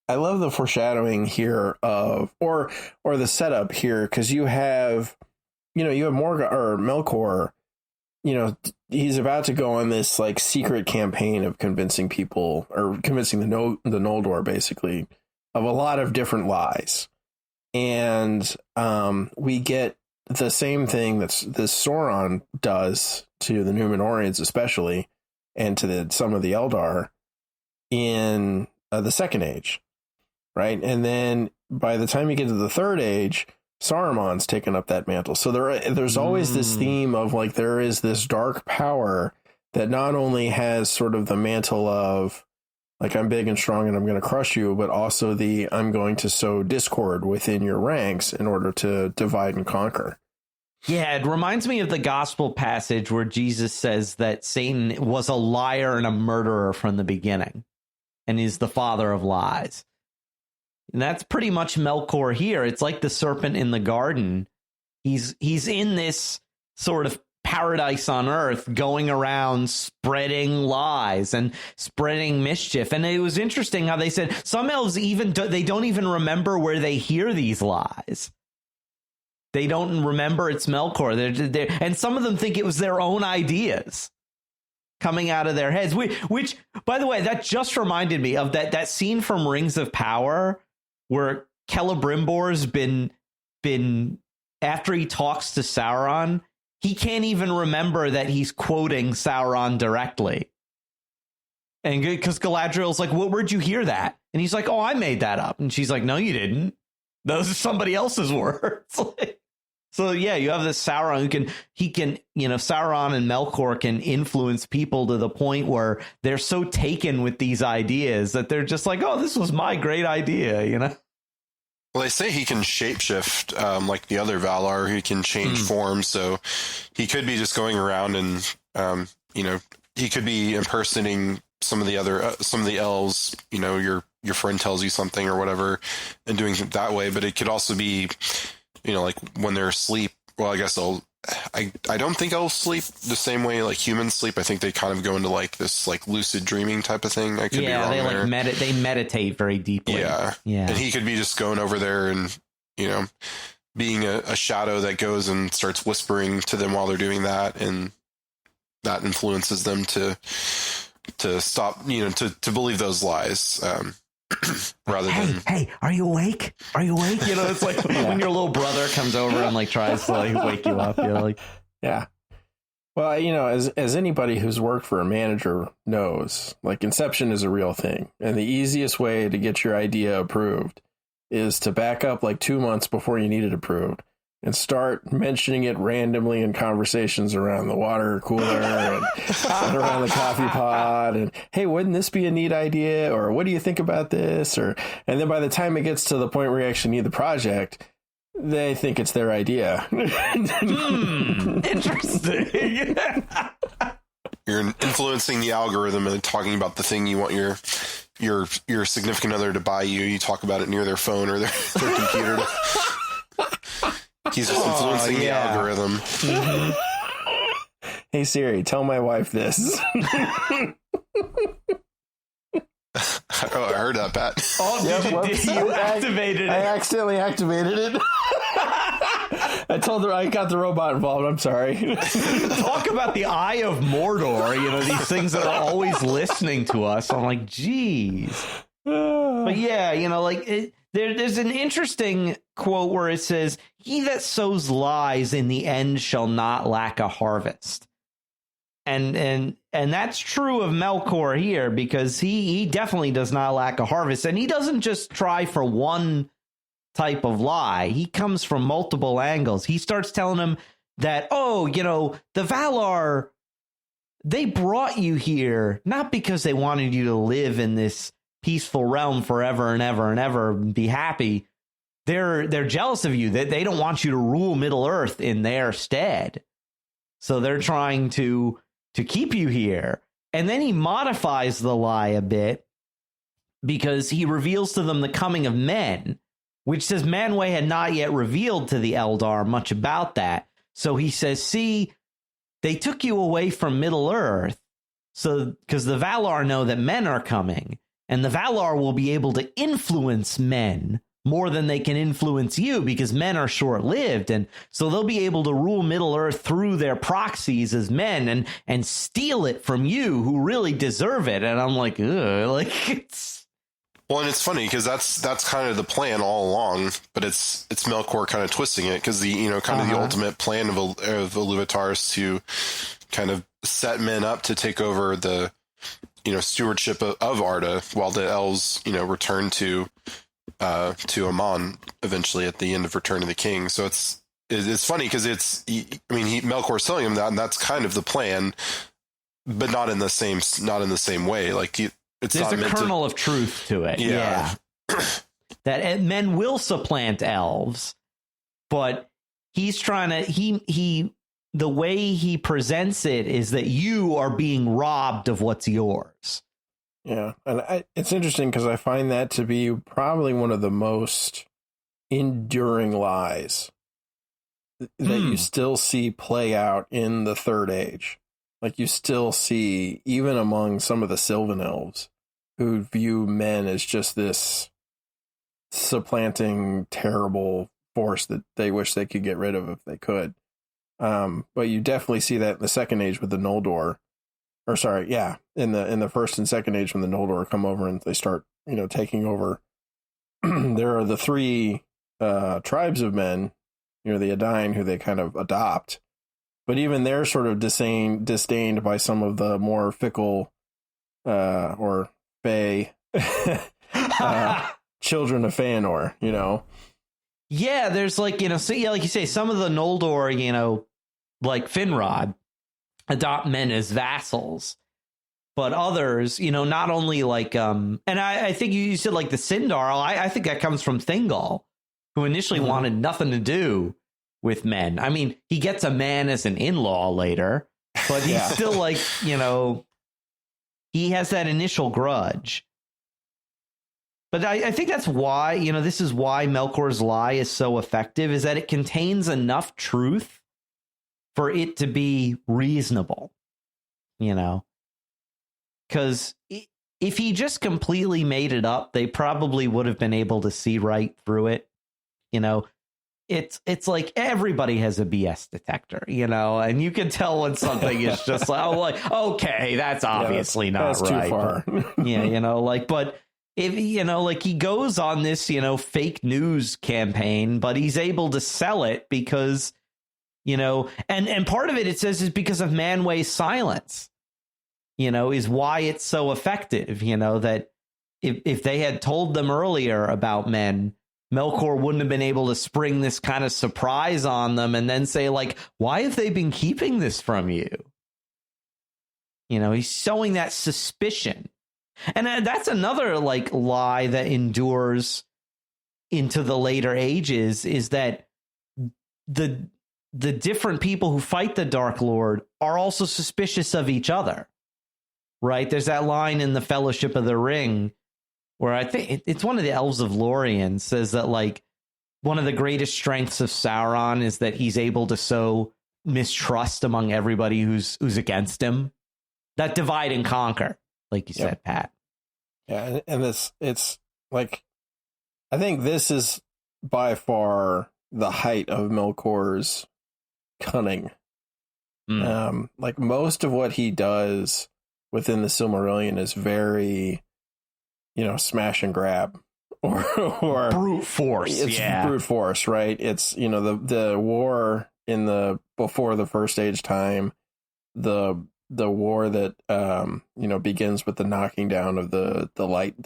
I love the foreshadowing here of or the setup here, because you have Morgoth or Melkor, he's about to go on this secret campaign of convincing people, or convincing the Noldor basically, of a lot of different lies. And we get the same thing that this Sauron does to the Númenóreans especially, and to some of the Eldar in the Second Age, right? And then by the time you get to the Third Age, Saruman's taken up that mantle. So there's always this theme of like there is this dark power that not only has sort of the mantle of like I'm big and strong and I'm going to crush you, but also the I'm going to sow discord within your ranks in order to divide and conquer. Yeah, it reminds me of the gospel passage where Jesus says that Satan was a liar and a murderer from the beginning and is the father of lies. And that's pretty much Melkor here. It's like the serpent in the garden. He's in this sort of paradise on earth, going around spreading lies and spreading mischief. And it was interesting how they said some elves they don't even remember where they hear these lies. They don't remember it's Melkor. And some of them think it was their own ideas coming out of their heads, which by the way, that just reminded me of that scene from Rings of Power where Celebrimbor's been after he talks to Sauron, he can't even remember that he's quoting Sauron directly. And because Galadriel's like, well, where'd you hear that? And he's like, oh, I made that up. And she's like, no, you didn't. Those are somebody else's words. So, yeah, you have this Sauron Sauron and Melkor can influence people to the point where they're so taken with these ideas that they're just like, oh, this was my great idea, you know? Well, they say he can shapeshift like the other Valar. He can change forms, so he could be just going around and, he could be impersonating some of the elves, your friend tells you something or whatever and doing it that way. But it could also be, like when they're asleep. Well, I guess I don't think elves sleep the same way like humans sleep. I think they kind of go into like this like lucid dreaming type of thing. I could be wrong there. They meditate very deeply. Yeah. And he could be just going over there and, being a shadow that goes and starts whispering to them while they're doing that. And that influences them to stop, to believe those lies. Rather than hey, are you awake? It's like when your little brother comes over and like tries to like wake you up. You're like, yeah. Well, as anybody who's worked for a manager knows, like Inception is a real thing, and the easiest way to get your idea approved is to back up like 2 months before you need it approved and start mentioning it randomly in conversations around the water cooler and around the coffee pot. And, hey, wouldn't this be a neat idea? Or what do you think about this? And then by the time it gets to the point where you actually need the project, they think it's their idea. Interesting. You're influencing the algorithm and talking about the thing you want your significant other to buy you. You talk about it near their phone or their computer. He's just influencing the algorithm. Mm-hmm. Hey Siri, tell my wife this. Oh, I heard that, Pat. Oh, you activated it. I accidentally activated it. I told her I got the robot involved. I'm sorry. Talk about the Eye of Mordor. These things that are always listening to us. I'm like, geez. But yeah, there's an interesting quote where it says, he that sows lies in the end shall not lack a harvest. And that's true of Melkor here, because he definitely does not lack a harvest. And he doesn't just try for one type of lie. He comes from multiple angles. He starts telling him that, the Valar, they brought you here not because they wanted you to live in this peaceful realm forever and ever and ever and be happy. They're jealous of you. They don't want you to rule Middle Earth in their stead. So they're trying to keep you here. And then he modifies the lie a bit because he reveals to them the coming of men, which says Manwë had not yet revealed to the Eldar much about that. So he says, see, they took you away from Middle Earth because the Valar know that men are coming. And the Valar will be able to influence men more than they can influence you because men are short-lived. And so they'll be able to rule Middle Earth through their proxies as men and steal it from you who really deserve it. And I'm like, ugh, Well, and it's funny because that's kind of the plan all along, but it's Melkor kind of twisting it because the the ultimate plan of Iluvatar is to kind of set men up to take over the stewardship of Arda while the elves return to Aman eventually at the end of Return of the King. So it's funny because Melkor's telling him that, and that's kind of the plan, but not in the same way. Like it's there's not a kernel of truth to it. Yeah. That men will supplant elves, but he's trying to the way he presents it is that you are being robbed of what's yours. Yeah, and it's interesting because I find that to be probably one of the most enduring lies that you still see play out in the Third Age. Like, you still see, even among some of the Sylvan elves, who view men as just this supplanting, terrible force that they wish they could get rid of if they could. But you definitely see that in the Second Age with the Noldor. Or sorry, yeah, in the First and Second Age when the Noldor come over and they start, taking over. There are the three tribes of men, the Edain, who they kind of adopt. But even they're sort of disdained by some of the more fickle or Fae children of Fëanor, Yeah, there's like you say, some of the Noldor, like Finrod, adopt men as vassals, but others, not only like, and I think you said like the Sindarin, I think that comes from Thingol, who initially wanted nothing to do with men. I mean, he gets a man as an in-law later, but he's still like, he has that initial grudge. But I think that's why, this is why Melkor's lie is so effective, is that it contains enough truth for it to be reasonable, because if he just completely made it up, they probably would have been able to see right through it. It's like everybody has a BS detector, and you can tell when something is just like, okay, that's obviously not that's right. Too far. But, but if, he goes on this, fake news campaign, but he's able to sell it because, and part of it says is because of Manway's silence, is why it's so effective, that if they had told them earlier about men, Melkor wouldn't have been able to spring this kind of surprise on them and then say, like, why have they been keeping this from you? He's sowing that suspicion. And that's another like lie that endures into the later ages, is that the different people who fight the Dark Lord are also suspicious of each other, right? There's that line in the Fellowship of the Ring where I think it's one of the Elves of Lorien says that like one of the greatest strengths of Sauron is that he's able to sow mistrust among everybody who's against him. That divide and conquer, like you said, Pat. Yeah, and it's like, I think this is by far the height of Melkor's cunning. Like most of what he does within the Silmarillion is very, smash and grab or brute force. It's brute force, right? It's, the war before the First Age time, the war that begins with the knocking down of the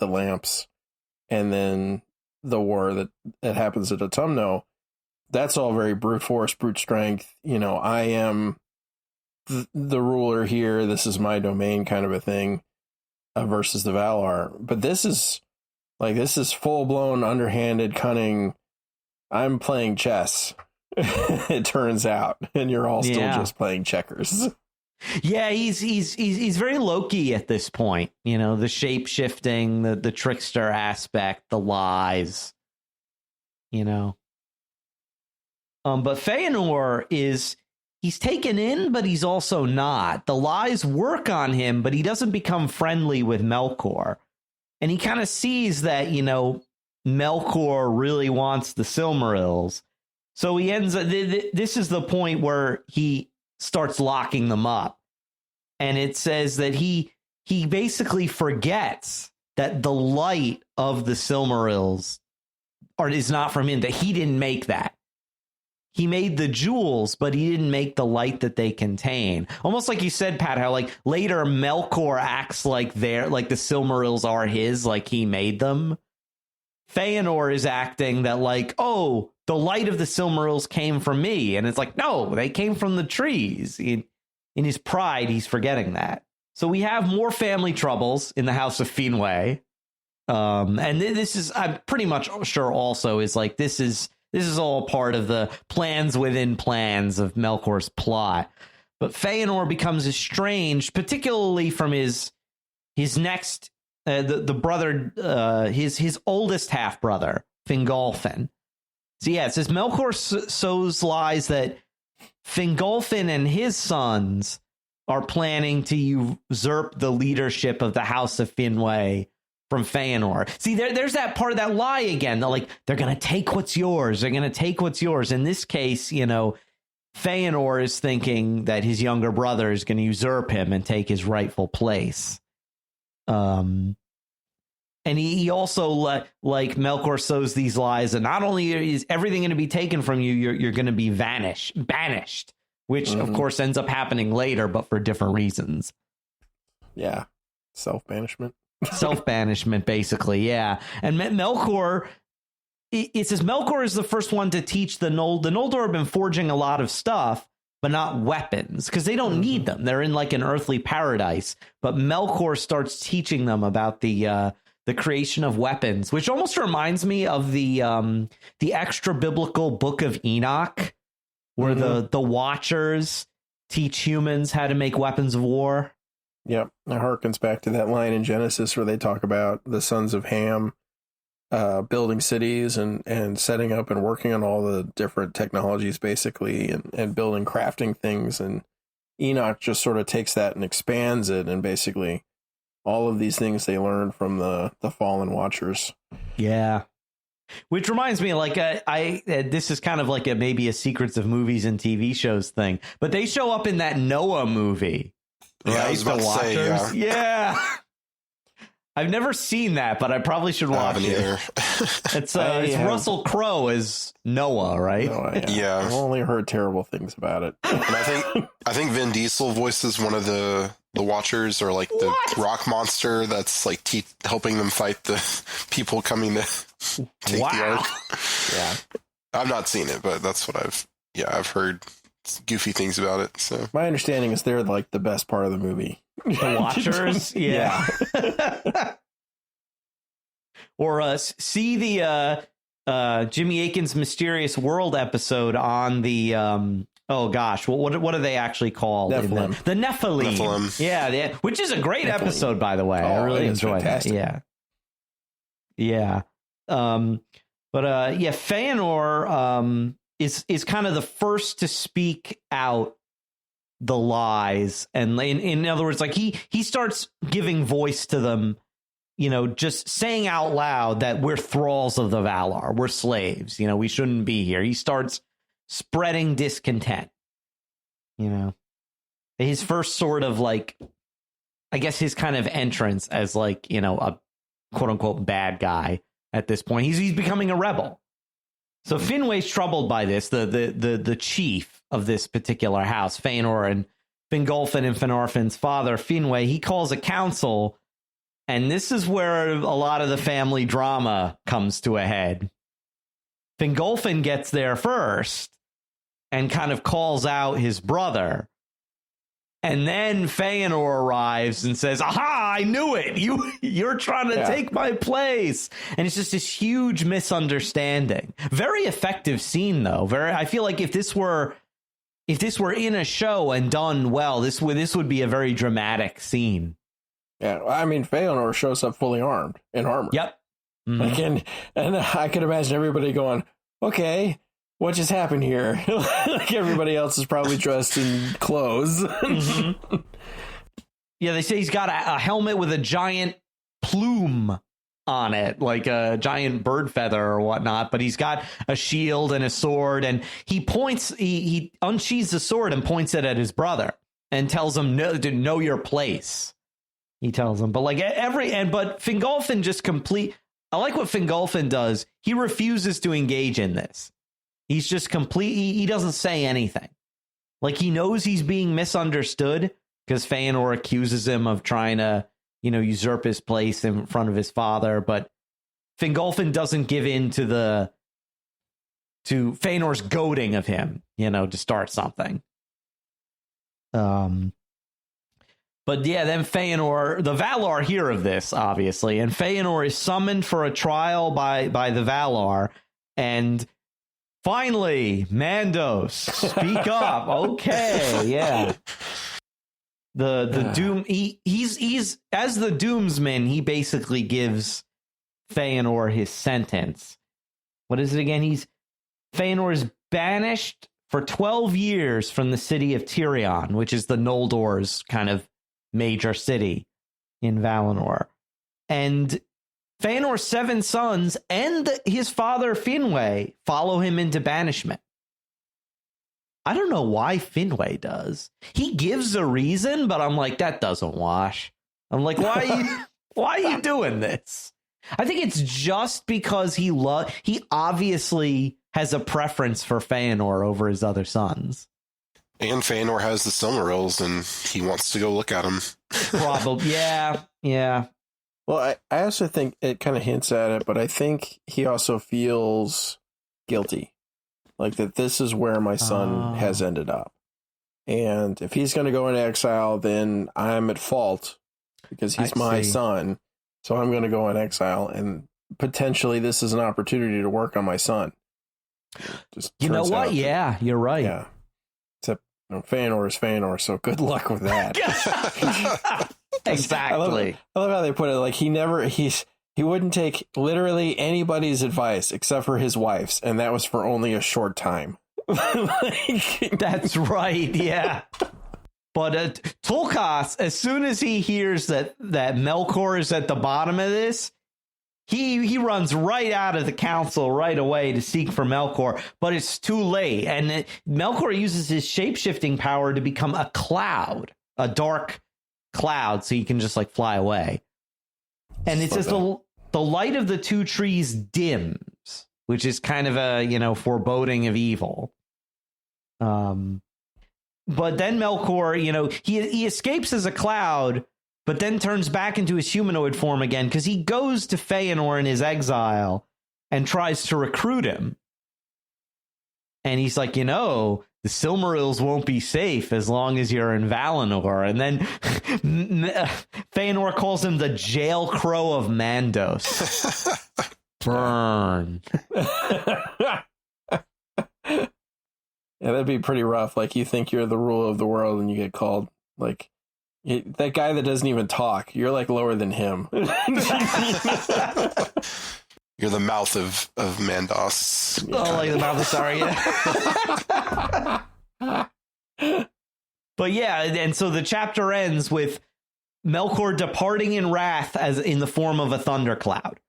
lamps, and then the war that happens at Autumno. That's all very brute force, brute strength. I am the ruler here. This is my domain, kind of a thing, versus the Valar. But this is full blown, underhanded, cunning. I'm playing chess. It turns out, and you're all still just playing checkers. Yeah, he's very Loki at this point. The shape shifting, the trickster aspect, the lies. But Fëanor he's taken in, but he's also not. The lies work on him, but he doesn't become friendly with Melkor. And he kind of sees that, Melkor really wants the Silmarils. So he ends up, this is the point where he starts locking them up. And it says that he basically forgets that the light of the Silmarils is not from him, that he didn't make that. He made the jewels, but he didn't make the light that they contain. Almost like you said, Pat, how like later Melkor acts like the Silmarils are his, like he made them. Fëanor is acting that like, oh, the light of the Silmarils came from me. And it's like, no, they came from the trees. In his pride, he's forgetting that. So we have more family troubles in the House of Finwë. And this is, I'm pretty much sure also is like, this is all part of the plans within plans of Melkor's plot. But Fëanor becomes estranged, particularly from his next, the brother, his oldest half brother, Fingolfin. So yeah, it says Melkor sows lies that Fingolfin and his sons are planning to usurp the leadership of the House of Finwë from Fëanor. See, there's that part of that lie again. They're going to take what's yours. They're going to take what's yours. In this case, you know, Fëanor is thinking that his younger brother is going to usurp him and take his rightful place. And he also, like Melkor sows these lies, and not only is everything going to be taken from you, you're going to be banished, which of course ends up happening later, but for different reasons. Yeah. Self-banishment. Self-banishment, basically, yeah. And Melkor, it says Melkor is the first one to teach the Noldor. The Noldor have been forging a lot of stuff, but not weapons, because they don't need them. They're in like an earthly paradise. But Melkor starts teaching them about the creation of weapons, which almost reminds me of the extra biblical Book of Enoch, where the Watchers teach humans how to make weapons of war. Yep, it harkens back to that line in Genesis where they talk about the sons of Ham building cities and setting up and working on all the different technologies, basically, and building crafting things. And Enoch just sort of takes that and expands it, and basically all of these things they learned from the fallen Watchers. Yeah. Which reminds me, like, this is kind of like maybe a Secrets of Movies and TV shows thing, but they show up in that Noah movie. Yeah, right? I was about to say, yeah. I've never seen that, but I probably should watch it. Either. It's Russell Crowe as Noah, right? Noah, yeah. I've only heard terrible things about it. And I think Vin Diesel voices one of the Watchers, or like the rock monster that's like helping them fight the people coming to take the Ark. Yeah, I've not seen it, but that's what I've heard goofy things about it. So my understanding is they're like the best part of the movie. The Watchers, yeah. Or see the Jimmy Akin's Mysterious World episode on the oh gosh, what are they actually called? Nephilim. The Nephilim. Yeah, which is a great episode, by the way. I really enjoyed that. Yeah. Fëanor is kind of the first to speak out the lies, and in other words, like he starts giving voice to them, you know, just saying out loud that we're thralls of the Valar, we're slaves, you know, we shouldn't be here. He starts spreading discontent, you know. His first sort of like, I guess his kind of entrance as like, you know, a quote unquote bad guy at this point. He's becoming a rebel. So Finwë's troubled by this. The chief of this particular house, Fëanor, and Fingolfin and Finarfin's father, Finwë, he calls a council, and this is where a lot of the family drama comes to a head. Fingolfin gets there first and kind of calls out his brother. And then Fëanor arrives and says, aha, I knew it. You're trying to take my place. And it's just this huge misunderstanding. Very effective scene, though. I feel like if this were in a show and done well, this would be a very dramatic scene. Yeah, I mean, Fëanor shows up fully armed, in armor. Yep. Mm-hmm. Like, and I could imagine everybody going, okay, what just happened here? Like everybody else is probably dressed in clothes. Mm-hmm. Yeah, they say he's got a helmet with a giant plume on it, like a giant bird feather or whatnot, but he's got a shield and a sword, and he unsheathes the sword and points it at his brother and tells him, know your place. He tells him, but like but Fingolfin just I like what Fingolfin does. He refuses to engage in this. He's just he doesn't say anything. Like, he knows he's being misunderstood because Fëanor accuses him of trying to, usurp his place in front of his father. But Fingolfin doesn't give in to Fëanor's goading of him, to start something. But yeah, then Fëanor, the Valar hear of this, obviously, and Fëanor is summoned for a trial by the Valar, and finally, Mandos, speak up. Okay, yeah. The Doom, he's as the Doomsman, he basically gives Fëanor his sentence. What is it again? Fëanor is banished for 12 years from the city of Tirion, which is the Noldor's kind of major city in Valinor. And Fëanor's 7 sons and his father Finwë follow him into banishment. I don't know why Finwë does. He gives a reason, but I'm like, that doesn't wash. I'm like, why are you doing this? I think it's just because he obviously has a preference for Fëanor over his other sons. And Fëanor has the Silmarils, and he wants to go look at them. Probably, yeah. Well, I also think it kind of hints at it, but I think he also feels guilty. Like that this is where my son has ended up. And if he's going to go into exile, then I'm at fault because he's my son. So I'm going to go in exile, and potentially this is an opportunity to work on my son. You know what? Yeah, you're right. Yeah. Except Fëanor is Fëanor, so good luck with that. Exactly. I love how they put it. Like he wouldn't take literally anybody's advice except for his wife's, and that was for only a short time. That's right. Yeah. But Tulkas, as soon as he hears that Melkor is at the bottom of this, he runs right out of the council right away to seek for Melkor, but it's too late. And Melkor uses his shape-shifting power to become a cloud, a dark cloud, so he can just like fly away. And it says the light of the 2 trees dims, which is kind of a, foreboding of evil. But then Melkor, he escapes as a cloud, but then turns back into his humanoid form again because he goes to Fëanor in his exile and tries to recruit him. And he's like, the Silmarils won't be safe as long as you're in Valinor. And then Fëanor calls him the jail crow of Mandos. Burn. Yeah, that'd be pretty rough. Like, you think you're the ruler of the world and you get called, like, that guy that doesn't even talk. You're, like, lower than him. You're the mouth of Mandos. Yeah. Oh, like the mouth of Saria. But yeah, and so the chapter ends with Melkor departing in wrath as in the form of a thundercloud.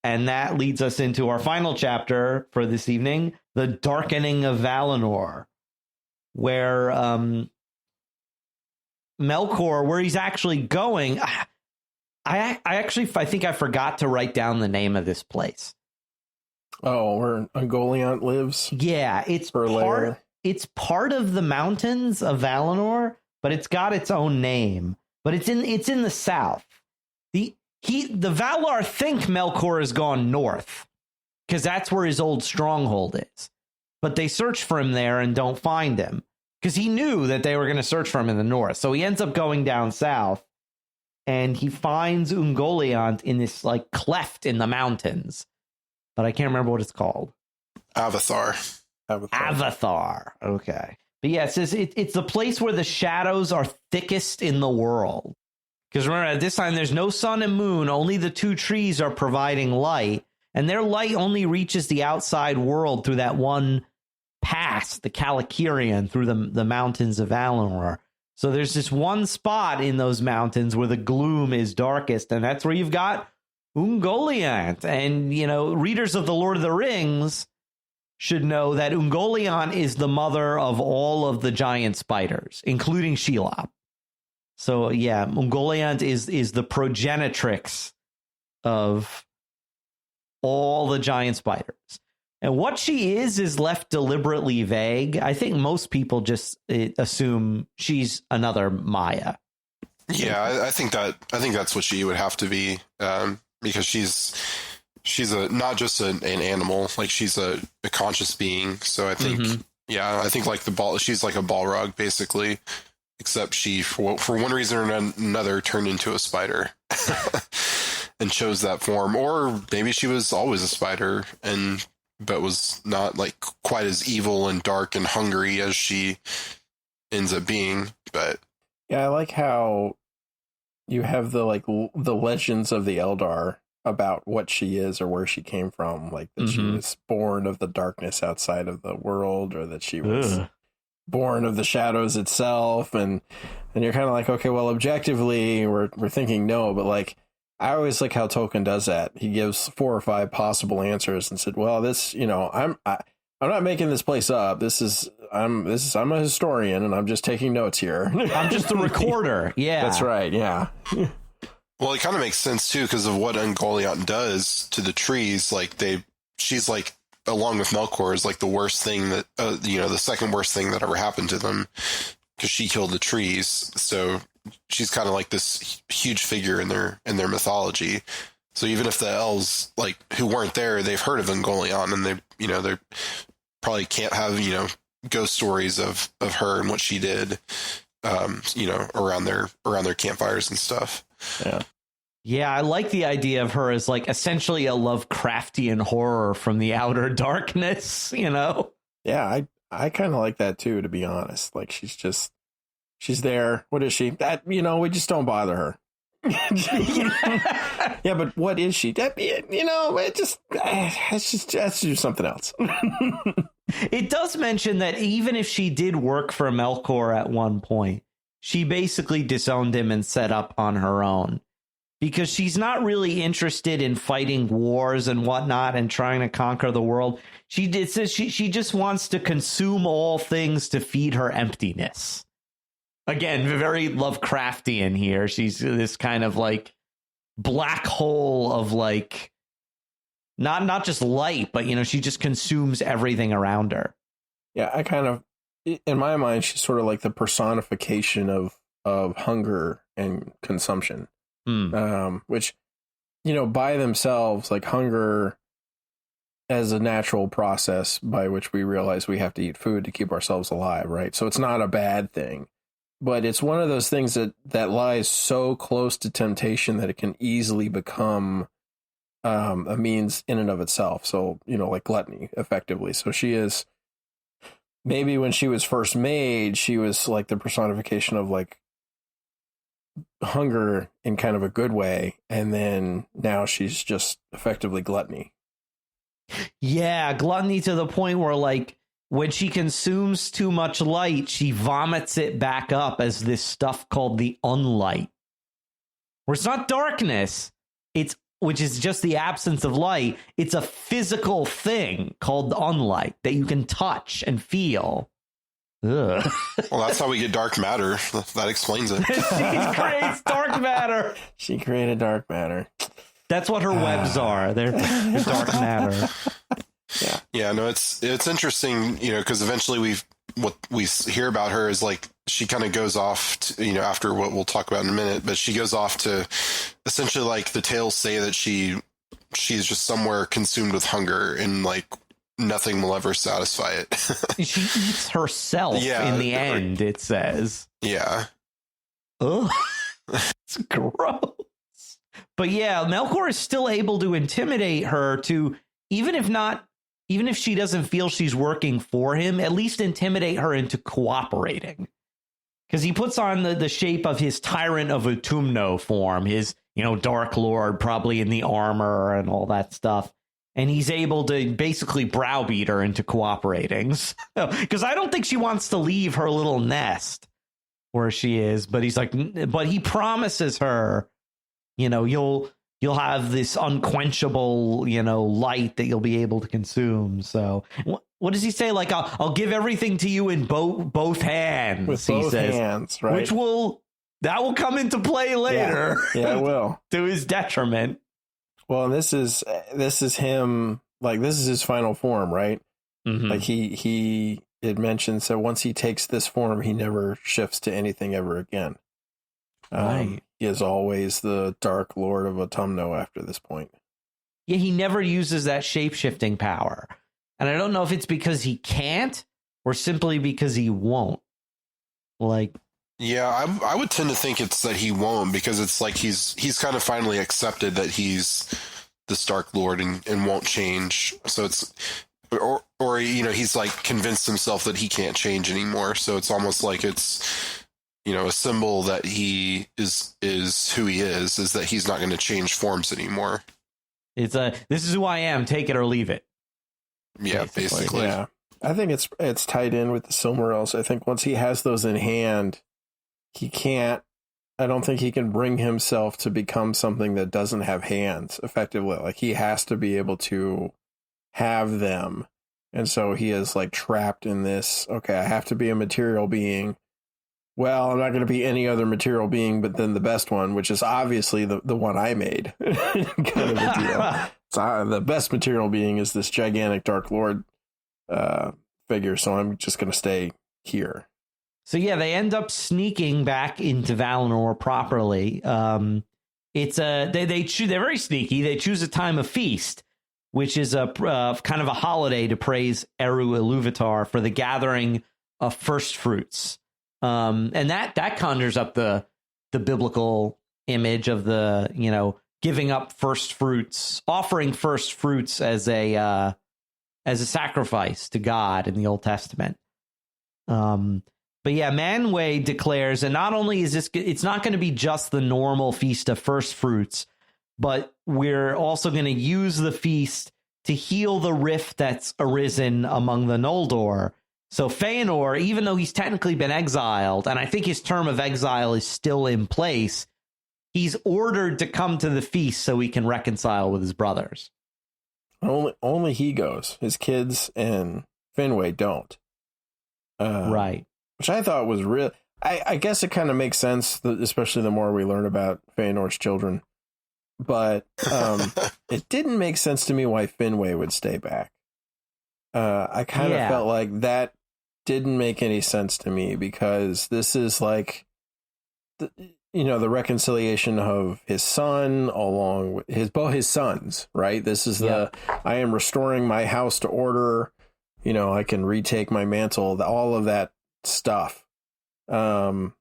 And that leads us into our final chapter for this evening, The Darkening of Valinor, where Melkor, where he's actually going. I think I forgot to write down the name of this place. Oh, where Ungoliant lives? Yeah, it's part of the mountains of Valinor, but it's got its own name. But it's in the south. The Valar think Melkor has gone north because that's where his old stronghold is. But they search for him there and don't find him because he knew that they were going to search for him in the north. So he ends up going down south and he finds Ungoliant in this like cleft in the mountains. But I can't remember what it's called. Avathar. Okay. But yeah, it says it's the place where the shadows are thickest in the world. Because remember, at this time, there's no sun and moon. Only the 2 trees are providing light. And their light only reaches the outside world through that one pass, the Calicurian, through the mountains of Valinor. So there's this one spot in those mountains where the gloom is darkest. And that's where you've got Ungoliant. And, readers of The Lord of the Rings should know that Ungoliant is the mother of all of the giant spiders, including Shelob. So yeah, Ungoliant is the progenitrix of all the giant spiders. And what she is left deliberately vague. I think most people just assume she's another Maya. Yeah, I think that's what she would have to be, because she's not just an animal, like she's a conscious being. So I think, I think like she's like a Balrog basically, except she for one reason or another turned into a spider and chose that form, or maybe she was always a spider but was not like quite as evil and dark and hungry as she ends up being. But yeah, I like how you have the legends of the Eldar about what she is or where she came from, like that she was born of the darkness outside of the world, or that she was born of the shadows itself, and you're kind of like, okay, well, objectively we're thinking no, but like I always like how Tolkien does that. He gives 4 or 5 possible answers and said, well, this, I'm not making this place up. I'm a historian and I'm just taking notes here. I'm just the recorder. Yeah, that's right. Yeah. Well, it kind of makes sense too because of what Ungoliant does to the trees. Like she's like, along with Melkor, is like the worst thing that the second worst thing that ever happened to them, because she killed the trees. So she's kind of like this huge figure in their mythology. So even if the elves, like, who weren't there, they've heard of Ungoliant, and they probably can't have ghost stories of her and what she did, around their campfires and stuff. Yeah. Yeah, I like the idea of her as like essentially a Lovecraftian horror from the outer darkness, Yeah, I kind of like that too, to be honest. Like she's there. What is she? That, we just don't bother her. Yeah, but what is she? That, let's do something else. It does mention that even if she did work for Melkor at one point, she basically disowned him and set up on her own, because she's not really interested in fighting wars and whatnot and trying to conquer the world. It says she just wants to consume all things to feed her emptiness. Again, very Lovecraftian here. She's this kind of like black hole of like not just light, but she just consumes everything around her. Yeah, I kind of, in my mind, she's sort of like the personification of hunger and consumption. Which, by themselves, like hunger as a natural process by which we realize we have to eat food to keep ourselves alive, right? So it's not a bad thing, but it's one of those things that lies so close to temptation that it can easily become a means in and of itself. So, like gluttony, effectively. So she is, maybe when she was first made, she was like the personification of like hunger in kind of a good way, and then now she's just effectively gluttony. Yeah, gluttony to the point where like when she consumes too much light, she vomits it back up as this stuff called the unlight, where it's not darkness, which is just the absence of light. It's a physical thing called the unlight that you can touch and feel. Ugh. Well, that's how we get dark matter. That explains it. She creates dark matter. She created dark matter. That's what her webs are. They're dark matter. Yeah. Yeah. No, it's interesting, because eventually what we hear about her is like she kind of goes off to, after what we'll talk about in a minute, but she goes off to essentially like the tales say that she's just somewhere consumed with hunger and like nothing will ever satisfy it. She eats herself in the end, it says. Yeah. Ugh. It's gross. But yeah, Melkor is still able to intimidate her to, even if she doesn't feel she's working for him, at least intimidate her into cooperating. Because he puts on the shape of his Tyrant of Utumno form, his, Dark Lord, probably in the armor and all that stuff. And he's able to basically browbeat her into cooperating. Because I don't think she wants to leave her little nest where she is. But he's like, but he promises her, you'll have this unquenchable, light that you'll be able to consume. So what does he say? Like, I'll give everything to you in both hands. With he both says, hands, right? Which will That will come into play later. Yeah, it will. To his detriment. Well, and this is him, like, this is his final form, right? Mm-hmm. Like it mentions that once he takes this form, he never shifts to anything ever again. Right. He is always the Dark Lord of Autumno after this point. Yeah, he never uses that shape-shifting power. And I don't know if it's because he can't or simply because he won't. Like, yeah, I would tend to think it's that he won't, because it's like he's kind of finally accepted that he's the Stark Lord and won't change. So it's or he's like convinced himself that he can't change anymore. So it's almost like it's a symbol that he is who he is that he's not going to change forms anymore. It's this is who I am, take it or leave it. Yeah, basically. Yeah. I think it's tied in with the Silmarils. I think once he has those in hand, I don't think he can bring himself to become something that doesn't have hands effectively. Like, he has to be able to have them. And so he is like trapped in this, okay, I have to be a material being. Well, I'm not going to be any other material being but then the best one, which is obviously the one I made. Kind of a deal. So the best material being is this gigantic Dark Lord figure, so I'm just going to stay here. So yeah, they end up sneaking back into Valinor properly. They're very sneaky. They choose a time of feast, which is a kind of a holiday to praise Eru Iluvatar for the gathering of first fruits. And that conjures up the biblical image of the giving up first fruits, offering first fruits as a sacrifice to God in the Old Testament. But yeah, Manwë declares, and not only is it's not going to be just the normal feast of first fruits, but we're also going to use the feast to heal the rift that's arisen among the Noldor. So Fëanor, even though he's technically been exiled, and I think his term of exile is still in place, he's ordered to come to the feast so he can reconcile with his brothers. Only he goes. His kids and Finwë don't. Right. Which I thought was real. I guess it kind of makes sense, especially the more we learn about Fëanor's children. But it didn't make sense to me why Finwë would stay back. I kind of felt like that didn't make any sense to me, because this is like, the reconciliation of his son along with both his sons, right? This is I am restoring my house to order. I can retake my mantle, all of that stuff. But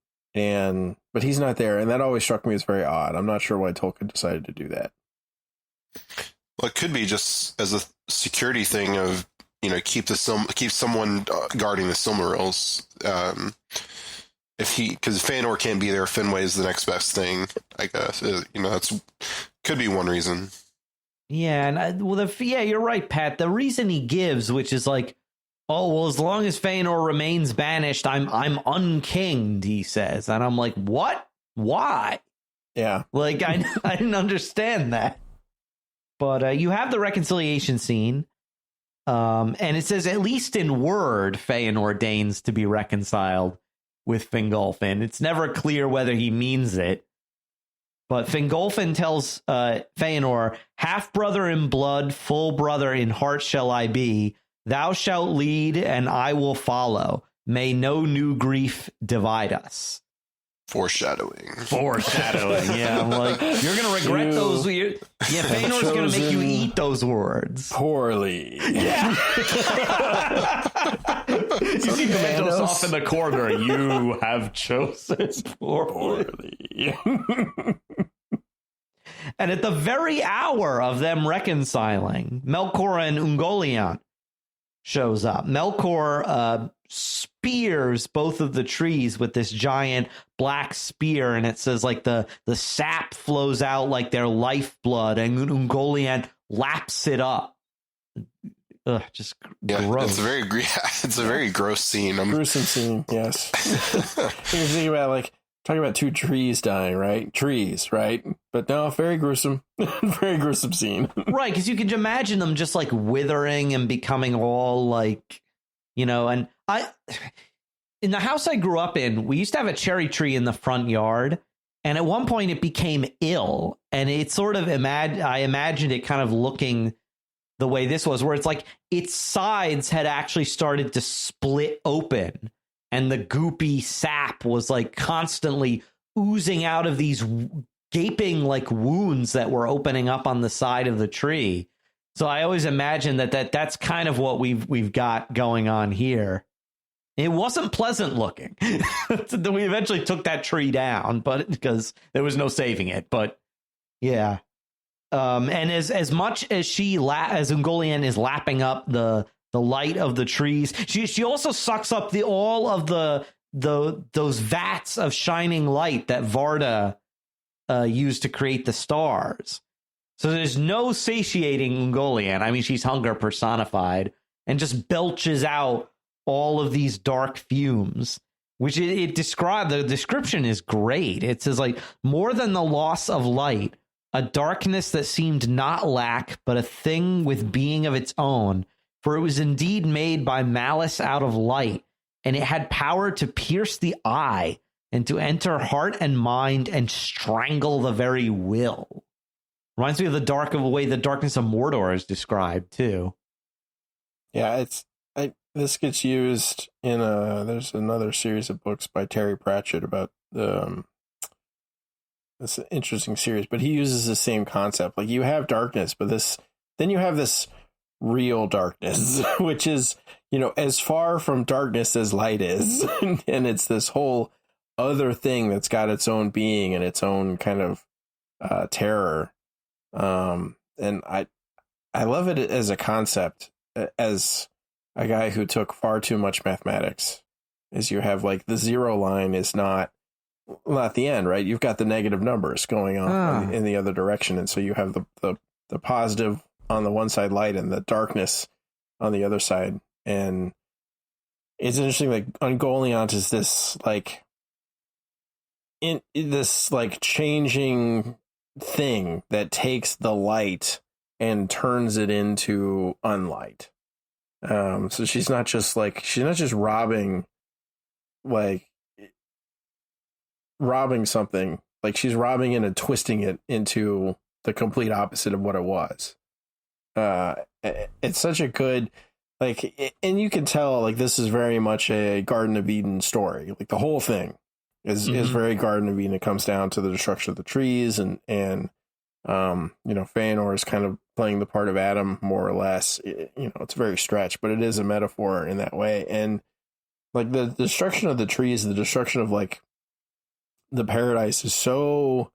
he's not there, and that always struck me as very odd. I'm not sure why Tolkien decided to do that. Well, it could be just as a security thing of, keep someone guarding the Silmarils. Because Fëanor can't be there, Finwë is the next best thing, I guess. That's could be one reason. Yeah, and you're right, Pat. The reason he gives, which is like, oh, well, as long as Fëanor remains banished, I'm unkinged, he says. And I'm like, what? Why? Yeah. Like, I didn't understand that. But you have the reconciliation scene. And it says, at least in word, Fëanor deigns to be reconciled with Fingolfin. It's never clear whether he means it. But Fingolfin tells Fëanor, half-brother in blood, full brother in heart shall I be. Thou shalt lead, and I will follow. May no new grief divide us. Foreshadowing. Yeah, I'm like, you're going to regret those. Fëanor's going to make you eat those words. Poorly. Yeah. You see Commandos off in the corner. You have chosen poorly. And at the very hour of them reconciling, Melkor and Ungoliant shows up. Melkor spears both of the trees with this giant black spear, and it says like the sap flows out like their lifeblood, and Ungoliant laps it up. Just gross. It's a very gross scene. Gruesome scene, yes. You're thinking about talking about two trees dying, right? Trees, right? But no, very gruesome. Very gruesome scene. Right, because you can imagine them just like withering and becoming all like, and in the house I grew up in, we used to have a cherry tree in the front yard. And at one point it became ill. And it sort of I imagined it kind of looking the way this was, where it's like its sides had actually started to split open. And the goopy sap was like constantly oozing out of these gaping like wounds that were opening up on the side of the tree. So I always imagine that's kind of what we've got going on here. It wasn't pleasant looking. We eventually took that tree down, but because there was no saving it. But yeah, and as much as as Ungoliant is lapping up the light of the trees, she also sucks up all of those vats of shining light that Varda used to create the stars. So there's no satiating Ungoliant. I mean, she's hunger personified and just belches out all of these dark fumes, which it described. The description is great. It says, like, more than the loss of light, a darkness that seemed not lack, but a thing with being of its own, for it was indeed made by malice out of light, and it had power to pierce the eye and to enter heart and mind and strangle the very will. Reminds me of the way the darkness of Mordor is described too. Yeah, this gets used in there's another series of books by Terry Pratchett about it's an interesting series, but he uses the same concept. Like, you have darkness, but then you have this real darkness, which is, as far from darkness as light is. And it's this whole other thing that's got its own being and its own kind of terror. And I love it as a concept, as a guy who took far too much mathematics. Is you have, like, the zero line is not the end, right? You've got the negative numbers going on in the other direction. And so you have the positive on the one side, light, and the darkness on the other side. And it's interesting, like, Ungoliant is this, like, in this, like, changing thing that takes the light and turns it into unlight. So she's not just robbing something. Like, she's robbing it and twisting it into the complete opposite of what it was. It's such a good, like, and you can tell, like, this is very much a Garden of Eden story. Like, the whole thing is very Garden of Eden. It comes down to the destruction of the trees, and Fëanor is kind of playing the part of Adam, more or less. It's very stretched, but it is a metaphor in that way. And, like, the destruction of the trees, the destruction of, like, the paradise is so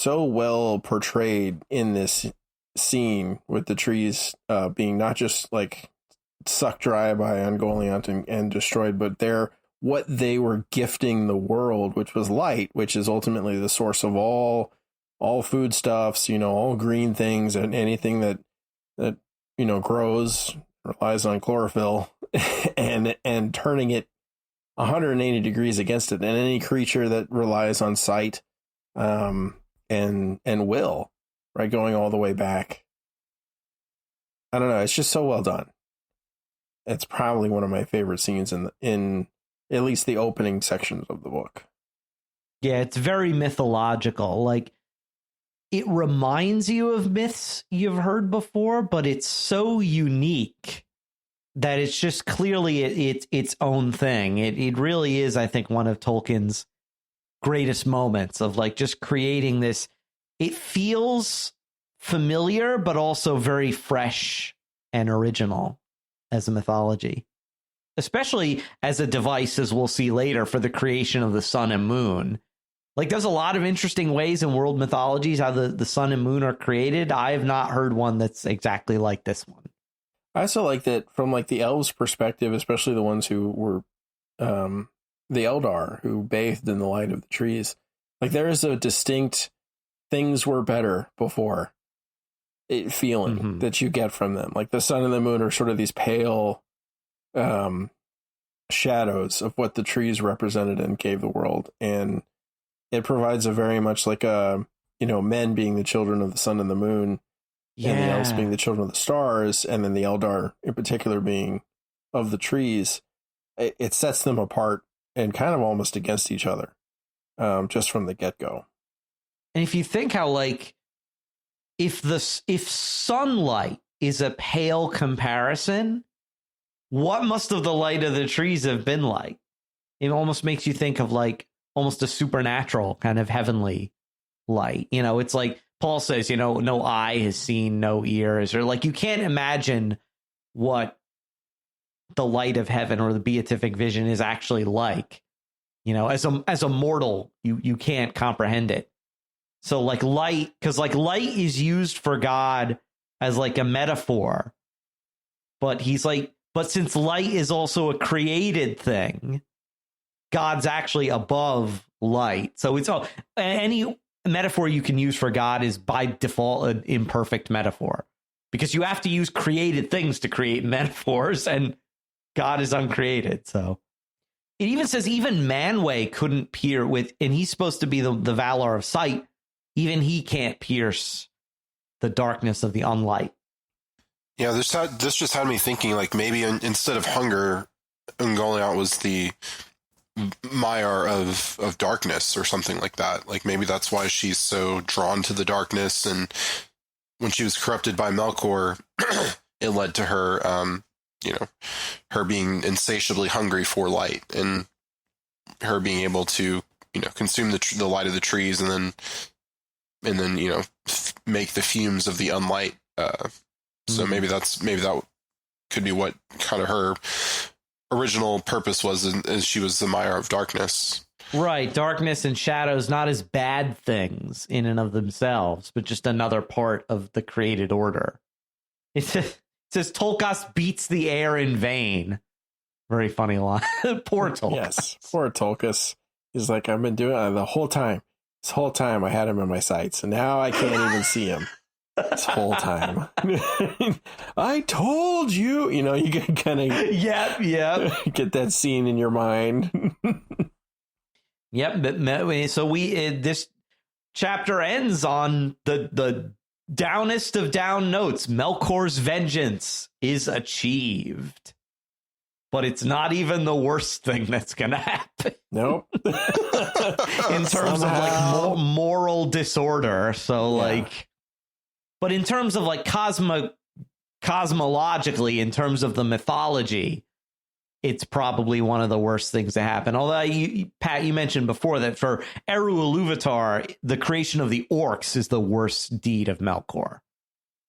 well portrayed in this scene, with the trees being not just, like, sucked dry by Ungoliant and destroyed, but they're what they were gifting the world, which was light, which is ultimately the source of all foodstuffs, all green things, and anything that grows relies on chlorophyll, and turning it 180 degrees against it. And any creature that relies on sight and will, right, going all the way back. I don't know, it's just so well done. It's probably one of my favorite scenes in at least the opening sections of the book. Yeah, it's very mythological. Like, it reminds you of myths you've heard before, but it's so unique that it's just clearly its own thing. It really is, I think, one of Tolkien's greatest moments of, like, just creating this. It feels familiar, but also very fresh and original as a mythology, especially as a device, as we'll see later, for the creation of the sun and moon. Like, there's a lot of interesting ways in world mythologies how the sun and moon are created. I have not heard one that's exactly like this one. I also like that from, like, the elves' perspective, especially the ones who were the Eldar, who bathed in the light of the trees. Like, there is a distinct things were better before feeling that you get from them. Like, the sun and the moon are sort of these pale shadows of what the trees represented and gave the world. And it provides a very much like men being the children of the sun and the moon, and the elves being the children of the stars, and then the Eldar in particular being of the trees. it sets them apart and kind of almost against each other, just from the get-go. And if you think how, like, if sunlight is a pale comparison, what must have the light of the trees have been like? It almost makes you think of like almost a supernatural kind of heavenly light. You know, it's like Paul says, you know, no eye has seen, no ears, or like you can't imagine what the light of heaven or the beatific vision is actually like. You know, as a mortal, you can't comprehend it. So like light, because like light is used for God as like a metaphor, but he's like, but since light is also a created thing, God's actually above light. So it's all, any metaphor you can use for God is by default an imperfect metaphor, because you have to use created things to create metaphors, and God is uncreated. So it even says even Manwë couldn't peer with, and he's supposed to be the valor of sight. Even he can't pierce the darkness of the unlight. Yeah, this just had me thinking, like, maybe instead of hunger, Ungoliant was the Maiar of darkness or something like that. Like, maybe that's why she's so drawn to the darkness. And when she was corrupted by Melkor, it led to her, her being insatiably hungry for light, and her being able to, consume the light of the trees, and then make the fumes of the unlight. So maybe that could be what kind of her original purpose was, is she was the Maiar of darkness. Right, darkness and shadows, not as bad things in and of themselves, but just another part of the created order. It says Tolkas beats the air in vain. Very funny line. Poor Tolkas. Yes, poor Tolkas. He's like, I've been doing it the whole time. This whole time I had him in my sights, and now I can't even see him. This whole time. I told you. You can kind of get that scene in your mind. Yep. So this chapter ends on the downest of down notes. Melkor's vengeance is achieved. But it's not even the worst thing that's going to happen. Nope. In terms of like moral disorder. So but in terms of like cosmologically, in terms of the mythology, it's probably one of the worst things to happen. Although Pat, you mentioned before that for Eru Iluvatar, the creation of the orcs is the worst deed of Melkor.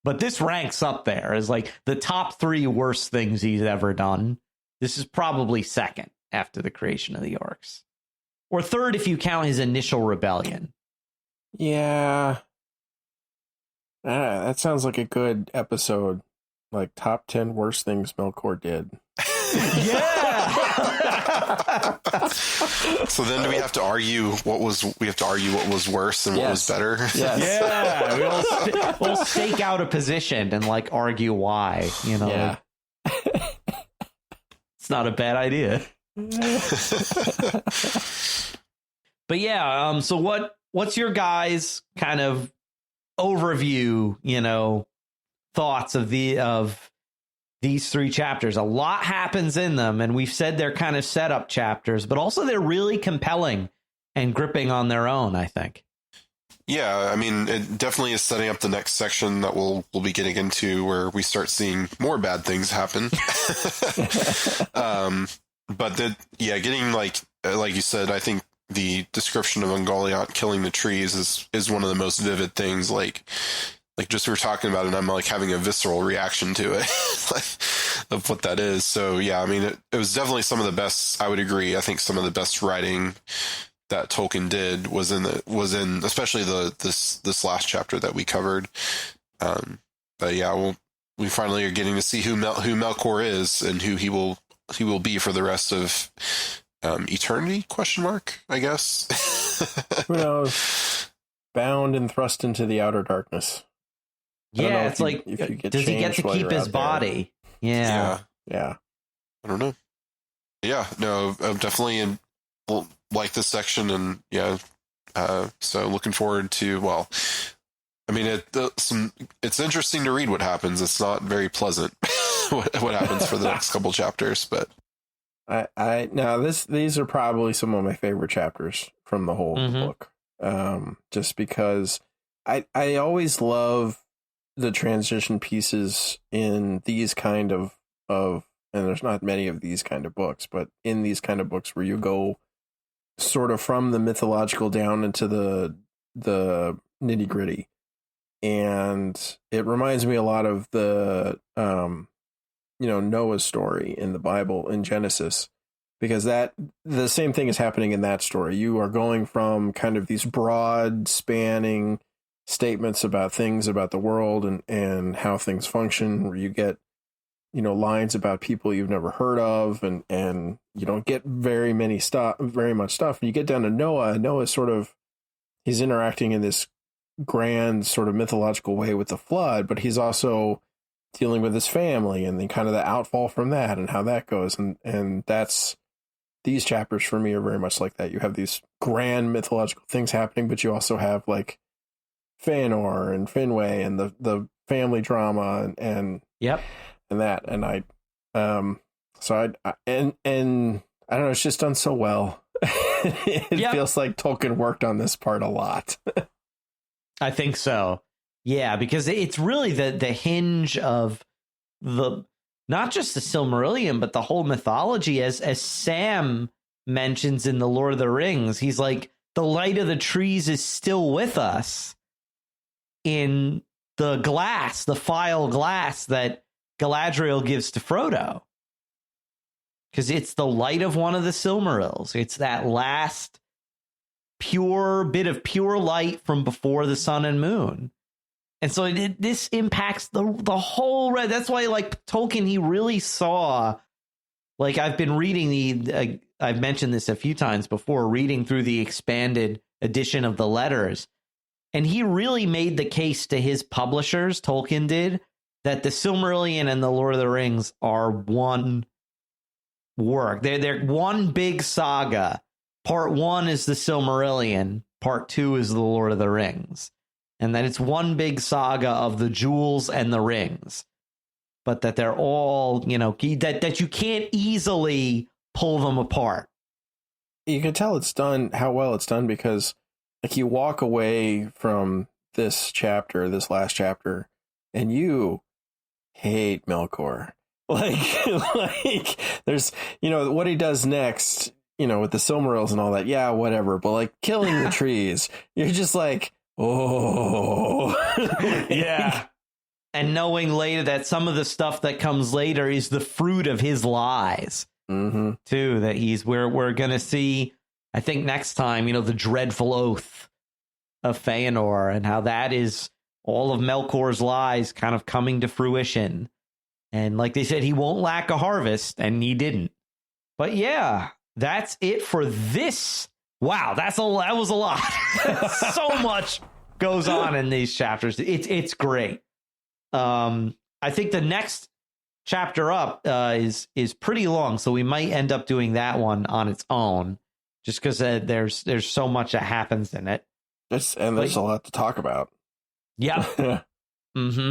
But this ranks up there as like the top 3 worst things he's ever done. This is probably second after the creation of the orcs. Or third if you count his initial rebellion. Yeah. That sounds like a good episode. Like top 10 worst things Melkor did. Yeah. So then do we have to argue what was worse and what was better? Yes. Yeah. We'll stake out a position and like argue why, Yeah. It's not a bad idea. But yeah, so what's your guys' kind of overview, thoughts of these 3 chapters? A lot happens in them, and we've said they're kind of setup chapters, but also they're really compelling and gripping on their own, I think. Yeah, I mean, it definitely is setting up the next section that we'll be getting into, where we start seeing more bad things happen. But getting like you said, I think the description of Ungoliant killing the trees is one of the most vivid things. Like just we're talking about it, and I'm like having a visceral reaction to it of what that is. So yeah, I mean, it was definitely some of the best. I would agree. I think some of the best writing that Tolkien did was in especially this last chapter that we covered. But yeah, we finally are getting to see who Melkor is and who he will be for the rest of eternity? ? I guess. Who knows? Bound and thrust into the outer darkness. Yeah, it's like, does he get to keep his body? Yeah. I don't know. Yeah, no, I'm definitely like this section, and so looking forward to, well, I mean, it's interesting to read what happens. It's not very pleasant what happens for the next couple chapters, but These are probably some of my favorite chapters from the whole book. Just because I always love the transition pieces in these kind of, and there's not many of these kind of books, but in these kind of books where you go sort of from the mythological down into the nitty gritty. And it reminds me a lot of the, Noah's story in the Bible in Genesis, because the same thing is happening in that story. You are going from kind of these broad spanning statements about things about the world and how things function, where you get, lines about people you've never heard of, and you don't get very much stuff. And you get down to Noah. Noah sort of, he's interacting in this grand sort of mythological way with the flood, but he's also dealing with his family and then kind of the outfall from that and how that goes. And that's, these chapters for me are very much like that. You have these grand mythological things happening, but you also have like Fëanor and Finwë and the family drama and that. And I don't know, it's just done so well. It feels like Tolkien worked on this part a lot. I think so. Yeah, because it's really the hinge of not just the Silmarillion, but the whole mythology, as Sam mentions in The Lord of the Rings. He's like, the light of the trees is still with us in the glass, the phial glass that Galadriel gives to Frodo. Because it's the light of one of the Silmarils. It's that last pure bit of pure light from before the sun and moon. And so this impacts the whole red. That's why, like, Tolkien, he really saw, like, I've been reading I've mentioned this a few times before, reading through the expanded edition of the letters. And he really made the case to his publishers, Tolkien did, that the Silmarillion and the Lord of the Rings are one work. They're one big saga. Part 1 is the Silmarillion. Part 2 is the Lord of the Rings. And that it's one big saga of the jewels and the rings, but that they're all, that you can't easily pull them apart. You can tell how well it's done, because like you walk away from this last chapter, and you hate Melkor. Like there's, what he does next, with the Silmarils and all that. Yeah, whatever. But like killing the trees, you're just like, oh, yeah. And knowing later that some of the stuff that comes later is the fruit of his lies, too, that we're going to see, I think next time, the dreadful oath of Fëanor, and how that is all of Melkor's lies kind of coming to fruition. And like they said, he won't lack a harvest, and he didn't. But yeah, that's it for this. Wow, that was a lot. So much goes on in these chapters. It's great. I think the next chapter up is pretty long, so we might end up doing that one on its own, just because there's so much that happens in it. There's a lot to talk about. Yeah. But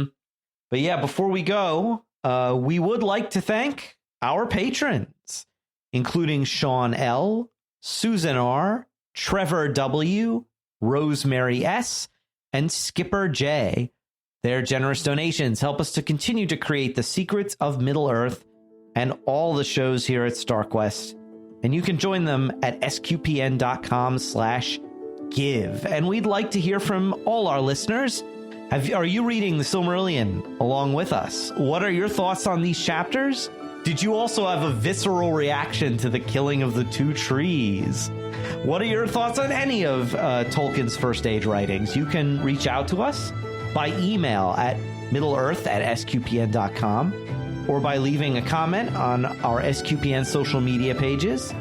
yeah, before we go, we would like to thank our patrons, including Sean L., Susan R., Trevor W., Rosemary S., and Skipper J. Their generous donations help us to continue to create the Secrets of Middle-earth and all the shows here at StarQuest. And you can join them at sqpn.com/give. And we'd like to hear from all our listeners. Are you reading the Silmarillion along with us? What are your thoughts on these chapters? Did you also have a visceral reaction to the killing of the two trees? What are your thoughts on any of Tolkien's First Age writings? You can reach out to us by email at middleearth@sqpn.com, or by leaving a comment on our SQPN social media pages,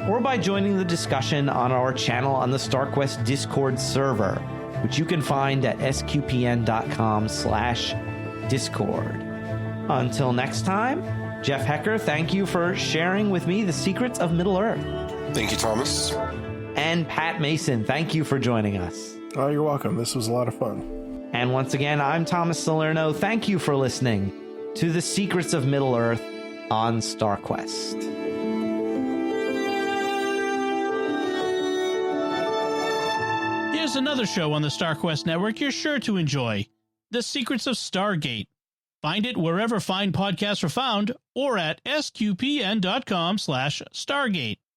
or by joining the discussion on our channel on the StarQuest Discord server, which you can find at sqpn.com/discord. Until next time, Jeff Haecker, thank you for sharing with me the secrets of Middle-earth. Thank you, Thomas. And Pat Mason, thank you for joining us. Oh, you're welcome. This was a lot of fun. And once again, I'm Thomas Salerno. Thank you for listening to the Secrets of Middle-earth on StarQuest. There's another show on the StarQuest Network you're sure to enjoy, The Secrets of Stargate. Find it wherever fine podcasts are found or at sqpn.com/Stargate.